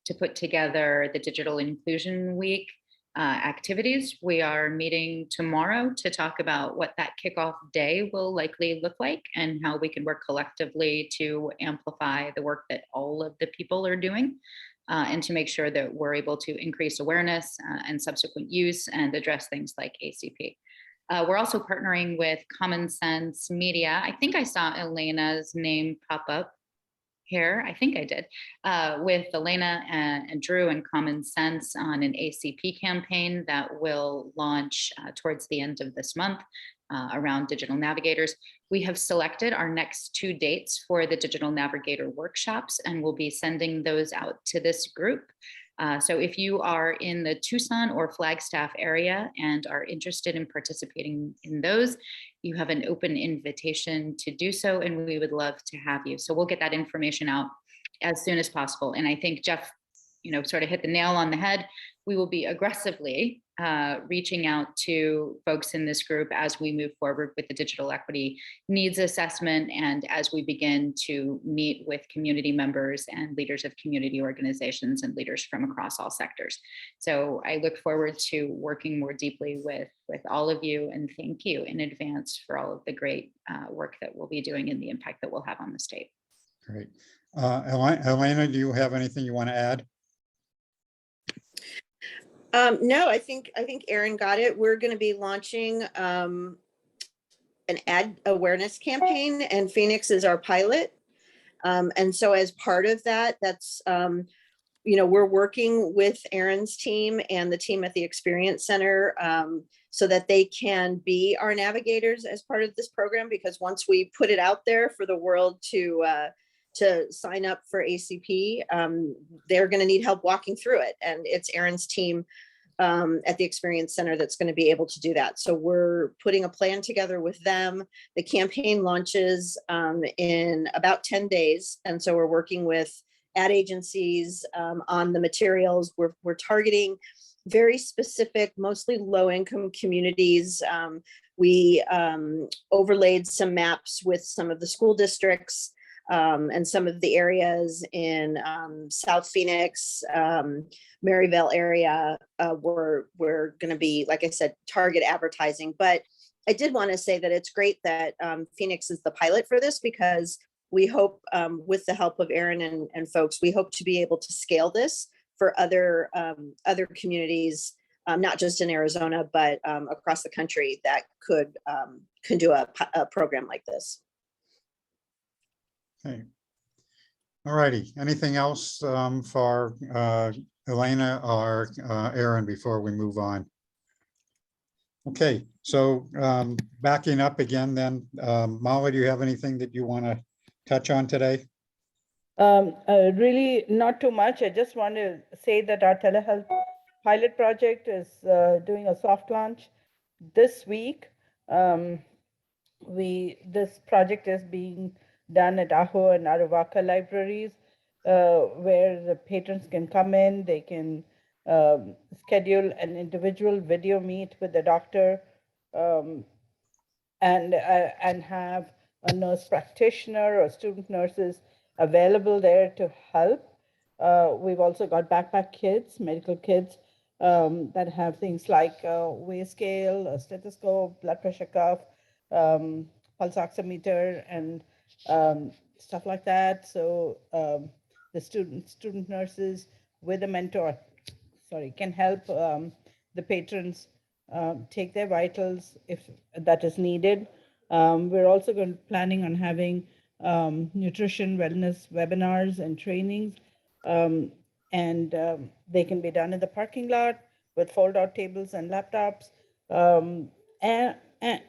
to put together the Digital Inclusion Week activities. We are meeting tomorrow to talk about what that kickoff day will likely look like and how we can work collectively to amplify the work that all of the people are doing and to make sure that we're able to increase awareness and subsequent use and address things like ACP. We're also partnering with Common Sense Media. I think I saw Elena's name pop up here. I think I did, with Elena and Drew and Common Sense on an ACP campaign that will launch towards the end of this month around digital navigators. We have selected our next 2 dates for the digital navigator workshops, and we'll be sending those out to this group. So if you are in the Tucson or Flagstaff area and are interested in participating in those, you have an open invitation to do so, and we would love to have you. So we'll get that information out as soon as possible. And I think Jeff, sort of hit the nail on the head. We will be aggressively reaching out to folks in this group as we move forward with the digital equity needs assessment and as we begin to meet with community members and leaders of community organizations and leaders from across all sectors. So I look forward to working more deeply with all of you, and thank you in advance for all of the great work that we'll be doing and the impact that we'll have on the state. Great. Elena, do you have anything you want to add? No, I think Aaron got it. We're going to be launching an ad awareness campaign, and Phoenix is our pilot. And so as part of that, that's, we're working with Aaron's team and the team at the Experience Center so that they can be our navigators as part of this program, because once we put it out there for the world to sign up for ACP, they're going to need help walking through it. And it's Aaron's team at the Experience Center that's going to be able to do that. So we're putting a plan together with them. The campaign launches in about 10 days. And so we're working with ad agencies on the materials. We're targeting very specific, mostly low-income communities. We overlaid some maps with some of the school districts and some of the areas in South Phoenix, Maryvale area. We're going to be, like I said, target advertising. But I did want to say that it's great that Phoenix is the pilot for this, because we hope, with the help of Aaron and folks, we hope to be able to scale this for other communities, not just in Arizona, but across the country that can do a program like this. Okay. All righty. Anything else for Elena or Aaron before we move on? Okay, so backing up again then, Molly, do you have anything that you want to touch on today? Really not too much. I just want to say that our telehealth pilot project is doing a soft launch this week. This project is being done at Ajo and Aravaca libraries, where the patrons can come in, they can schedule an individual video meet with the doctor and have a nurse practitioner or student nurses available there to help. We've also got backpack kits, medical kits that have things like weigh scale, a stethoscope, blood pressure cuff, pulse oximeter, and stuff like that. So the student nurses with a mentor, can help the patrons take their vitals if that is needed. We're also planning on having nutrition wellness webinars and trainings, and they can be done in the parking lot with fold-out tables and laptops,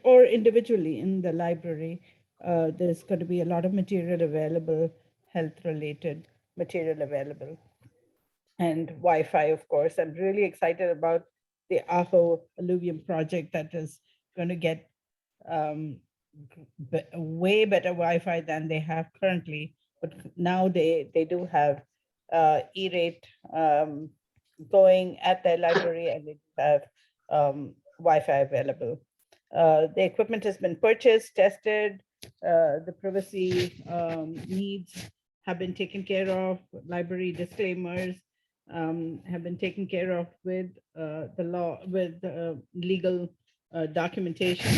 or individually in the library. There's going to be a lot of material available, health-related material available, and Wi-Fi, of course. I'm really excited about the Ajo Alluvium project that is going to get way better Wi-Fi than they have currently. But now they do have E-rate going at their library, and they have Wi-Fi available. The equipment has been purchased, tested. The privacy needs have been taken care of. Library disclaimers have been taken care of with the law, with legal documentation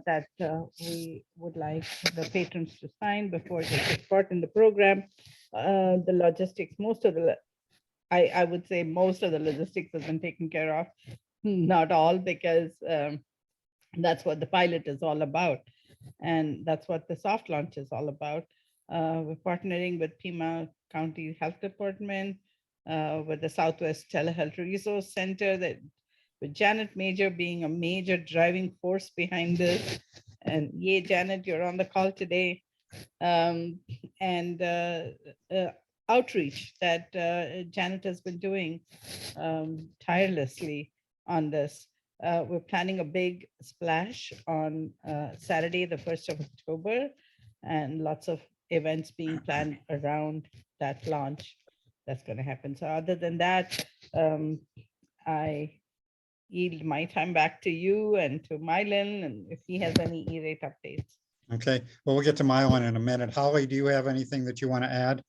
that we would like the patrons to sign before they take part in the program. The logistics, I would say most of the logistics has been taken care of. Not all, because that's what the pilot is all about. And that's what the soft launch is all about. We're partnering with Pima County Health Department, with the Southwest Telehealth Resource Center, that with Janet Major being a major driving force behind this. And yay, Janet, you're on the call today. And outreach that Janet has been doing tirelessly on this. We're planning a big splash on Saturday, the 1st of October, and lots of events being planned around that launch that's going to happen. So other than that, I yield my time back to you and to Mylan, and if he has any E-rate updates. Okay, well, we'll get to Mylan in a minute. Holly, do you have anything that you want to add?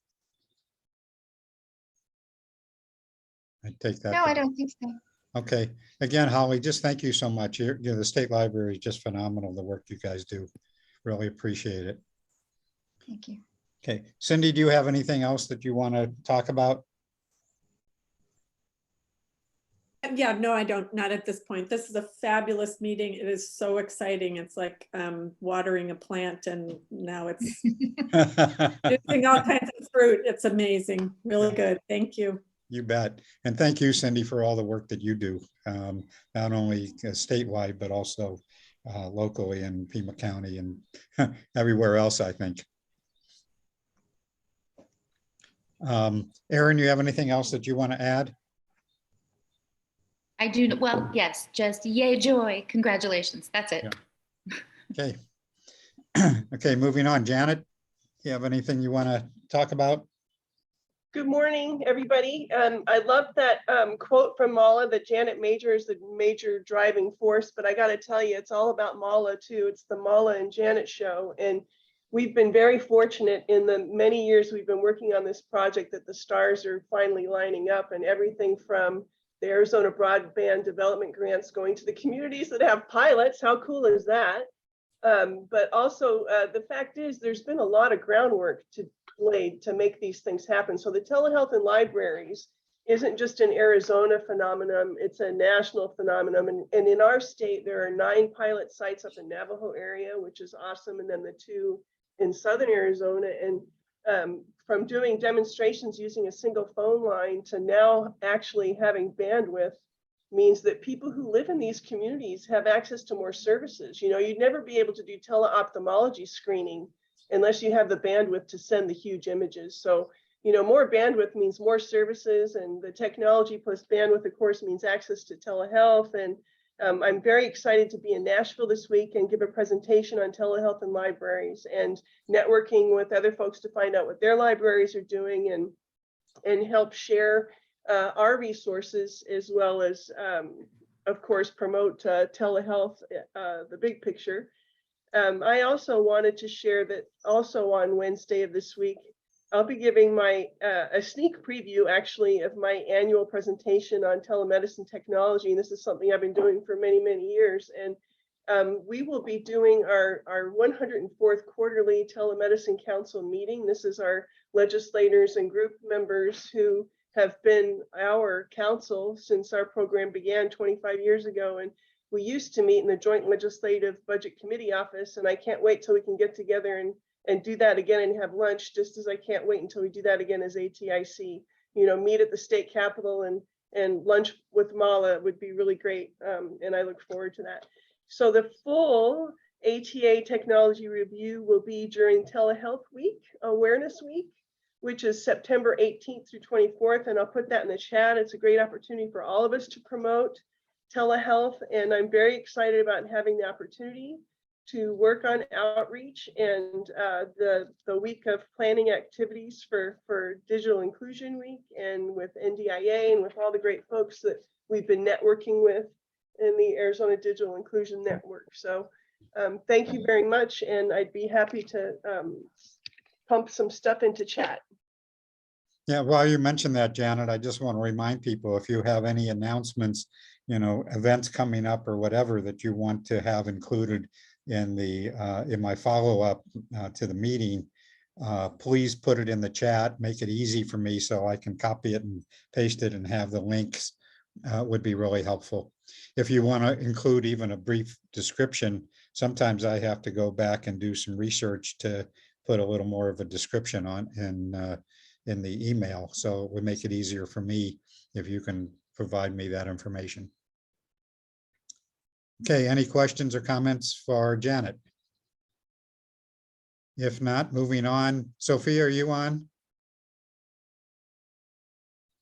I take that. No, I don't think so. Okay, again, Holly, just thank you so much. The State Library is just phenomenal, the work you guys do. Really appreciate it. Thank you. Okay, Cindy, do you have anything else that you want to talk about? Yeah, no, I don't, not at this point. This is a fabulous meeting. It is so exciting. It's like watering a plant, and now it's producing all kinds of fruit. It's amazing, really good. Thank you. You bet. And thank you, Cindy, for all the work that you do, not only statewide, but also locally in Pima County and everywhere else, I think. Erin, you have anything else that you want to add? I do. Well, yes, just yay, joy. Congratulations. That's it. Yeah. Okay. Okay, moving on. Janet, you have anything you want to talk about? Good morning, everybody. I love that quote from Mala that Janet Major is the major driving force, but I got to tell you, it's all about Mala too. It's the Mala and Janet show. And we've been very fortunate in the many years we've been working on this project that the stars are finally lining up, and everything from the Arizona Broadband Development Grants going to the communities that have pilots. How cool is that? But also the fact is there's been a lot of groundwork laid to make these things happen. So the telehealth in libraries isn't just an Arizona phenomenon, it's a national phenomenon. And in our state, there are 9 pilot sites up in Navajo area, which is awesome. And then the 2 in Southern Arizona. And from doing demonstrations using a single phone line to now actually having bandwidth means that people who live in these communities have access to more services. You know, you'd never be able to do teleophthalmology screening unless you have the bandwidth to send the huge images. So, you know, more bandwidth means more services, and the technology plus bandwidth, of course, means access to telehealth. And I'm very excited to be in Nashville this week and give a presentation on telehealth in libraries and networking with other folks to find out what their libraries are doing and help share our resources, as well as, of course, promote telehealth, the big picture. I also wanted to share that also on Wednesday of this week, I'll be giving my a sneak preview actually of my annual presentation on telemedicine technology. And this is something I've been doing for many, many years. And we will be doing our 104th quarterly telemedicine council meeting. This is our legislators and group members who have been our council since our program began 25 years ago. And we used to meet in the Joint Legislative Budget Committee office, and I can't wait till we can get together and do that again and have lunch, just as I can't wait until we do that again as ATIC. You know, meet at the state capitol and lunch with Mala would be really great, and I look forward to that. So the full ATA technology review will be during Telehealth Week, Awareness Week, which is September 18th through 24th, and I'll put that in the chat. It's a great opportunity for all of us to promote telehealth, and I'm very excited about having the opportunity to work on outreach and the week of planning activities for Digital Inclusion Week, and with NDIA and with all the great folks that we've been networking with in the Arizona Digital Inclusion Network. So thank you very much, and I'd be happy to pump some stuff into chat. Yeah, while you mentioned that, Janet, I just want to remind people, if you have any announcements, you know, events coming up or whatever that you want to have included in the in my follow-up to the meeting, please put it in the chat, make it easy for me so I can copy it and paste it and have the links. Would be really helpful. If you want to include even a brief description, sometimes I have to go back and do some research to put a little more of a description on in the email. So it would make it easier for me if you can provide me that information. Okay, any questions or comments for Janet? If not, moving on. Sophia, are you on?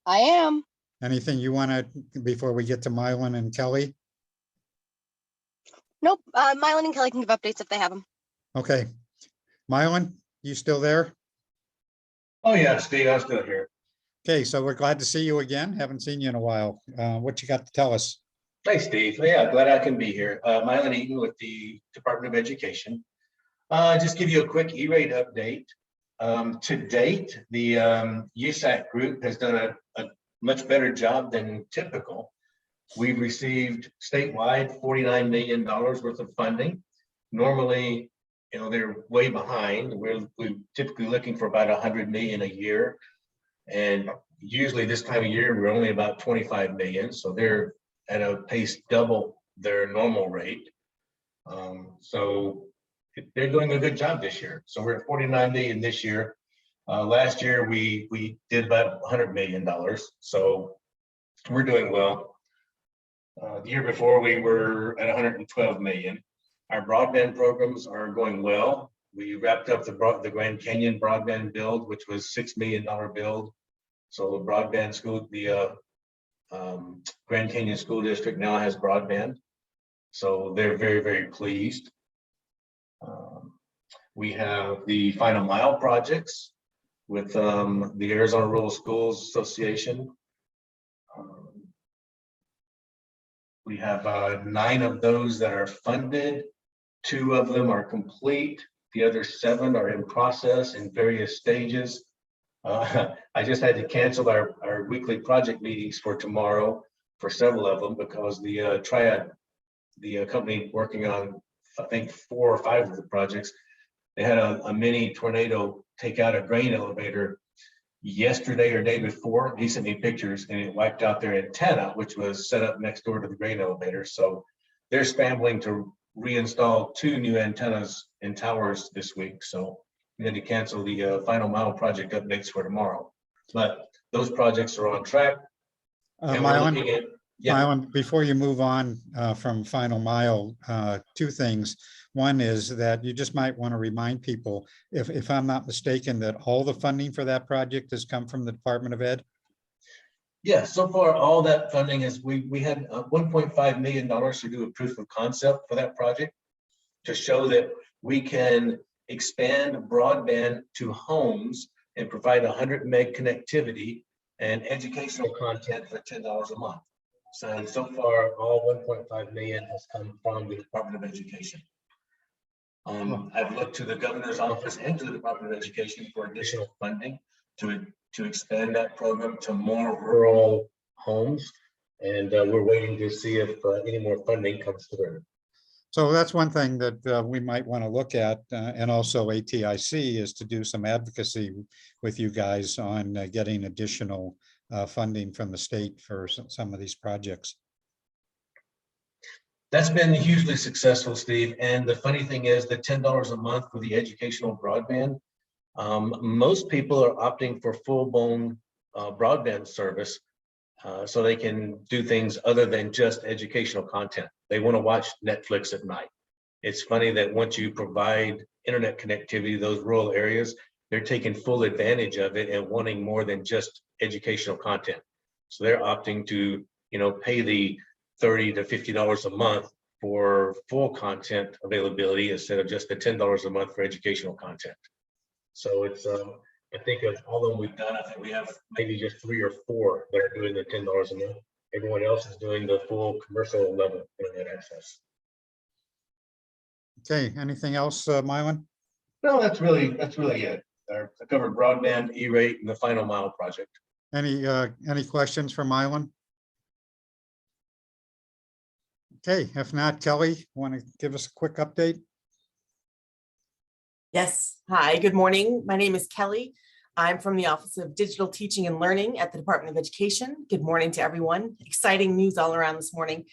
I am. Anything you want to, before we get to Mylan and Kelly? Nope. Mylan and Kelly can give updates if they have them. Okay. Mylan, you still there? Oh, yeah, Steve, I'm still here. Okay, so we're glad to see you again. Haven't seen you in a while. What you got to tell us? Hey, Steve. Yeah, glad I can be here. Mylan Eaton with the Department of Education. Just give you a quick E-rate update. To date, the USAC group has done a much better job than typical. We've received statewide $49 million worth of funding. Normally, you know, they're way behind. We're typically looking for about 100 million a year. And usually this time of year, we're only about 25 million. So they're at a pace double their normal rate. So they're doing a good job this year. So we're at 49 million this year. Last year, we did about $100 million. So we're doing well. The year before, we were at 112 million. Our broadband programs are going well. We wrapped up the Grand Canyon broadband build, which was $6 million build. So the broadband school, the Grand Canyon School District now has broadband. So they're very, very pleased. We have the final mile projects with the Arizona Rural Schools Association. We have 9 of those that are funded. 2 of them are complete. The other 7 are in process in various stages. I just had to cancel our weekly project meetings for tomorrow for several of them because the Triad, the company working on, I think 4 or 5 of the projects, they had a mini tornado take out a grain elevator yesterday or day before. He sent me pictures and it wiped out their antenna, which was set up next door to the grain elevator. So they're scrambling to reinstall 2 new antennas and towers this week. So we had to cancel the final mile project updates for tomorrow. But those projects are on track. And we're looking at, Mylan, before you move on from final mile, 2 things. One is that you just might want to remind people, if I'm not mistaken, that all the funding for that project has come from the Department of Ed. Yeah, so far all that funding is, we had $1.5 million to do a proof of concept for that project to show that we can expand broadband to homes and provide 100 meg connectivity and educational content for $10 a month. So far, all 1.5 million has come from the Department of Education. I've looked to the governor's office and to the Department of Education for additional funding to expand that program to more rural homes. And we're waiting to see if any more funding comes through. So that's one thing that we might want to look at, and also ATIC is to do some advocacy with you guys on getting additional funding from the state for some of these projects. That's been hugely successful, Steve. And the funny thing is the $10 a month for the educational broadband, most people are opting for full-blown broadband service so they can do things other than just educational content. They want to watch Netflix at night. It's funny that once you provide internet connectivity to those rural areas, they're taking full advantage of it and wanting more than just educational content. So they're opting to, pay the $30 to $50 a month for full content availability instead of just the $10 a month for educational content. So it's, I think of all of them we've done, I think we have maybe just 3 or 4 that are doing the $10 a month. Everyone else is doing the full commercial level internet access. Okay, anything else, Mylan? No, that's really it. I covered broadband, E-rate, and the final mile project. Any questions for Mylan? Okay, if not, Kelly, want to give us a quick update? Yes. Hi, good morning. My name is Kelly. I'm from the Office of Digital Teaching and Learning at the Department of Education. Good morning to everyone. Exciting news all around this morning.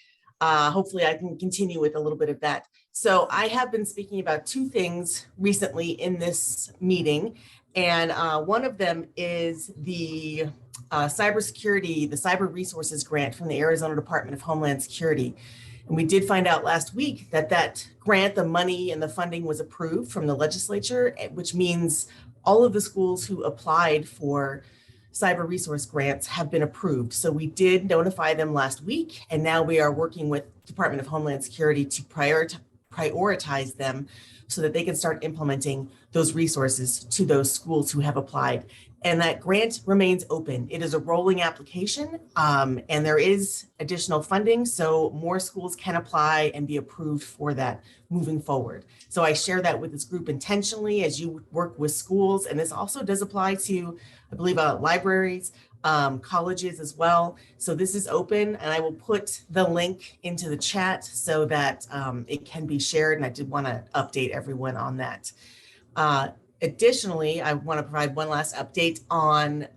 Hopefully I can continue with a little bit of that. So I have been speaking about 2 things recently in this meeting. And one of them is the cybersecurity, the cyber resources grant from the Arizona Department of Homeland Security. And we did find out last week that that grant, the money and the funding was approved from the legislature, which means all of the schools who applied for cyber resource grants have been approved. So we did notify them last week, and now we are working with Department of Homeland Security to prioritize them so that they can start implementing those resources to those schools who have applied. And that grant remains open. It is a rolling application, and there is additional funding, so more schools can apply and be approved for that moving forward. So I share that with this group intentionally as you work with schools, and this also does apply to, I believe, libraries, colleges as well. So this is open, and I will put the link into the chat so that it can be shared, and I did want to update everyone on that. Additionally, I want to provide one last update on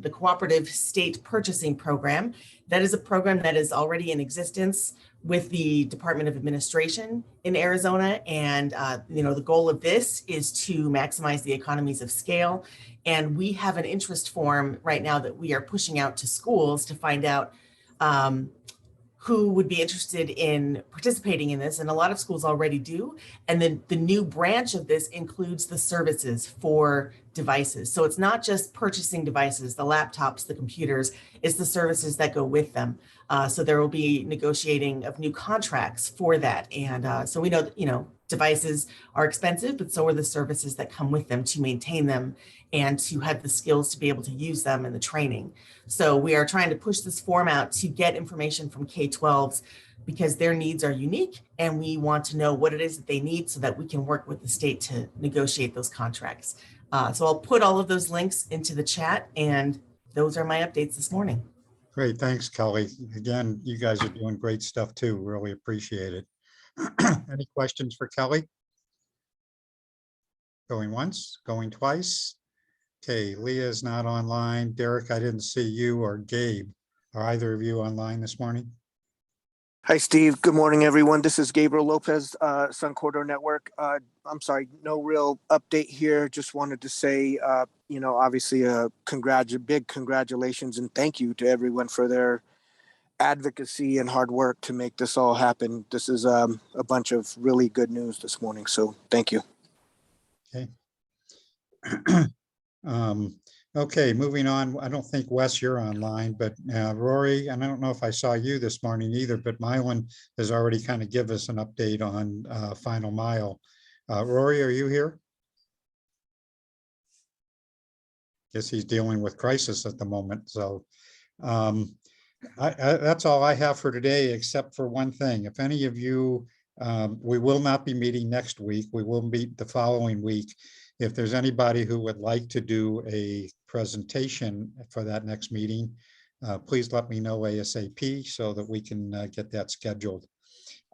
the Cooperative State Purchasing Program. That is a program that is already in existence with the Department of Administration in Arizona. And, the goal of this is to maximize the economies of scale. And we have an interest form right now that we are pushing out to schools to find out who would be interested in participating in this. And a lot of schools already do. And then the new branch of this includes the services for devices. So it's not just purchasing devices, the laptops, the computers, it's the services that go with them. So there will be negotiating of new contracts for that. And so we know that, devices are expensive, but so are the services that come with them to maintain them and to have the skills to be able to use them and the training. So we are trying to push this form out to get information from K-12s because their needs are unique, and we want to know what it is that they need so that we can work with the state to negotiate those contracts. So I'll put all of those links into the chat, and those are my updates this morning. Great, thanks, Kelly. Again, you guys are doing great stuff too. Really appreciate it. Any questions for Kelly? Going once, going twice. Okay, Leah is not online. Derek, I didn't see you or Gabe. Are either of you online this morning? Hi, Steve. Good morning, everyone. This is Gabriel Lopez, Sun Corridor Network. I'm sorry, no real update here. Just wanted to say, obviously big congratulations and thank you to everyone for their advocacy and hard work to make this all happen. This is a bunch of really good news this morning. So thank you. Okay. Okay, moving on. I don't think, Wes, you're online, but Rory, and I don't know if I saw you this morning either, but Mylan has already kind of give us an update on Final Mile. Rory, are you here? Guess he's dealing with crisis at the moment. So that's all I have for today, except for one thing. If any of you, we will not be meeting next week. We will meet the following week. If there's anybody who would like to do a presentation for that next meeting, please let me know ASAP so that we can get that scheduled.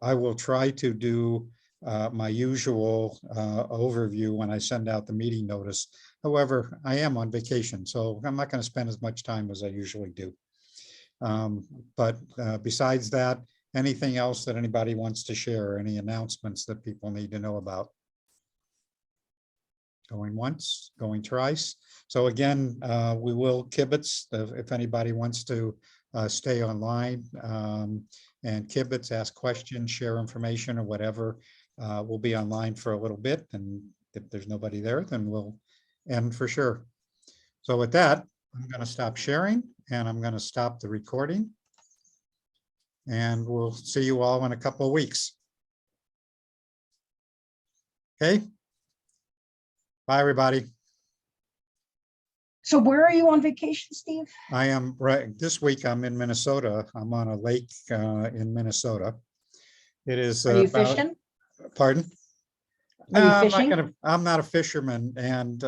I will try to do my usual overview when I send out the meeting notice. However, I am on vacation, so I'm not going to spend as much time as I usually do. But besides that, anything else that anybody wants to share, any announcements that people need to know about? Going once, going twice. So again, we will kibitz if anybody wants to stay online and kibitz, ask questions, share information or whatever. We'll be online for a little bit, and if there's nobody there, then we'll end for sure. So with that, I'm going to stop sharing and I'm going to stop the recording. And we'll see you all in a couple of weeks. Okay. Bye, everybody. So where are you on vacation, Steve? I am right this week. I'm in Minnesota. I'm on a lake in Minnesota. It is. Are you fishing? Pardon? Are you No, fishing? I'm not a fisherman. And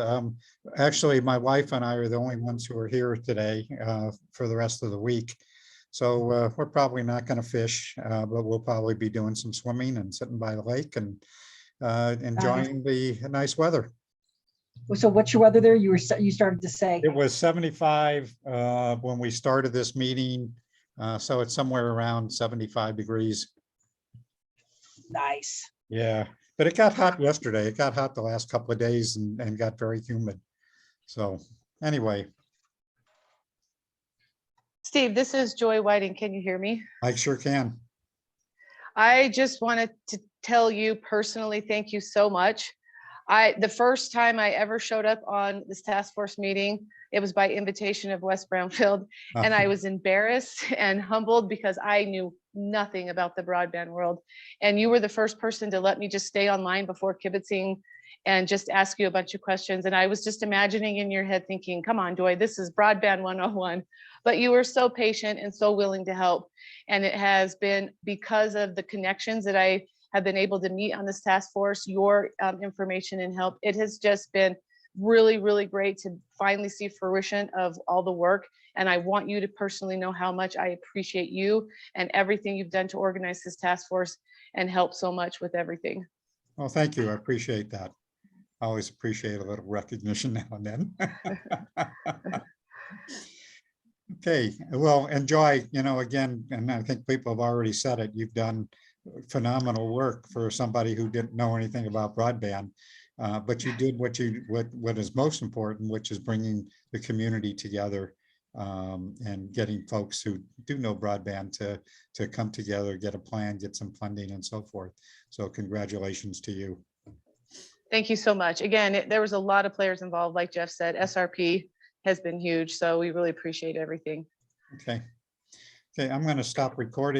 actually, my wife and I are the only ones who are here today for the rest of the week. So we're probably not going to fish, but we'll probably be doing some swimming and sitting by the lake and enjoying the nice weather. So what's your weather there? You started to say it was 75 when we started this meeting. So it's somewhere around 75 degrees. Nice. Yeah, but it got hot yesterday. It got hot the last couple of days and got very humid. So anyway. Steve, this is Joy Whiting. Can you hear me? I sure can. I just wanted to tell you personally, thank you so much. The first time I ever showed up on this task force meeting, it was by invitation of West Brownfield. And I was embarrassed and humbled because I knew nothing about the broadband world. And you were the first person to let me just stay online before kibitzing and just ask you a bunch of questions. And I was just imagining in your head thinking, come on, Joy, this is broadband 101. But you were so patient and so willing to help. And it has been because of the connections that I have been able to meet on this task force, your information and help. It has just been really, really great to finally see fruition of all the work. And I want you to personally know how much I appreciate you and everything you've done to organize this task force and help so much with everything. Well, thank you. I appreciate that. I always appreciate a little recognition now and then. Okay, well, enjoy, again, and I think people have already said it, you've done phenomenal work for somebody who didn't know anything about broadband. But you did what is most important, which is bringing the community together and getting folks who do know broadband to come together, get a plan, get some funding and so forth. So congratulations to you. Thank you so much. Again, there was a lot of players involved. Like Jeff said, SRP has been huge. So we really appreciate everything. Okay. Okay, I'm going to stop recording.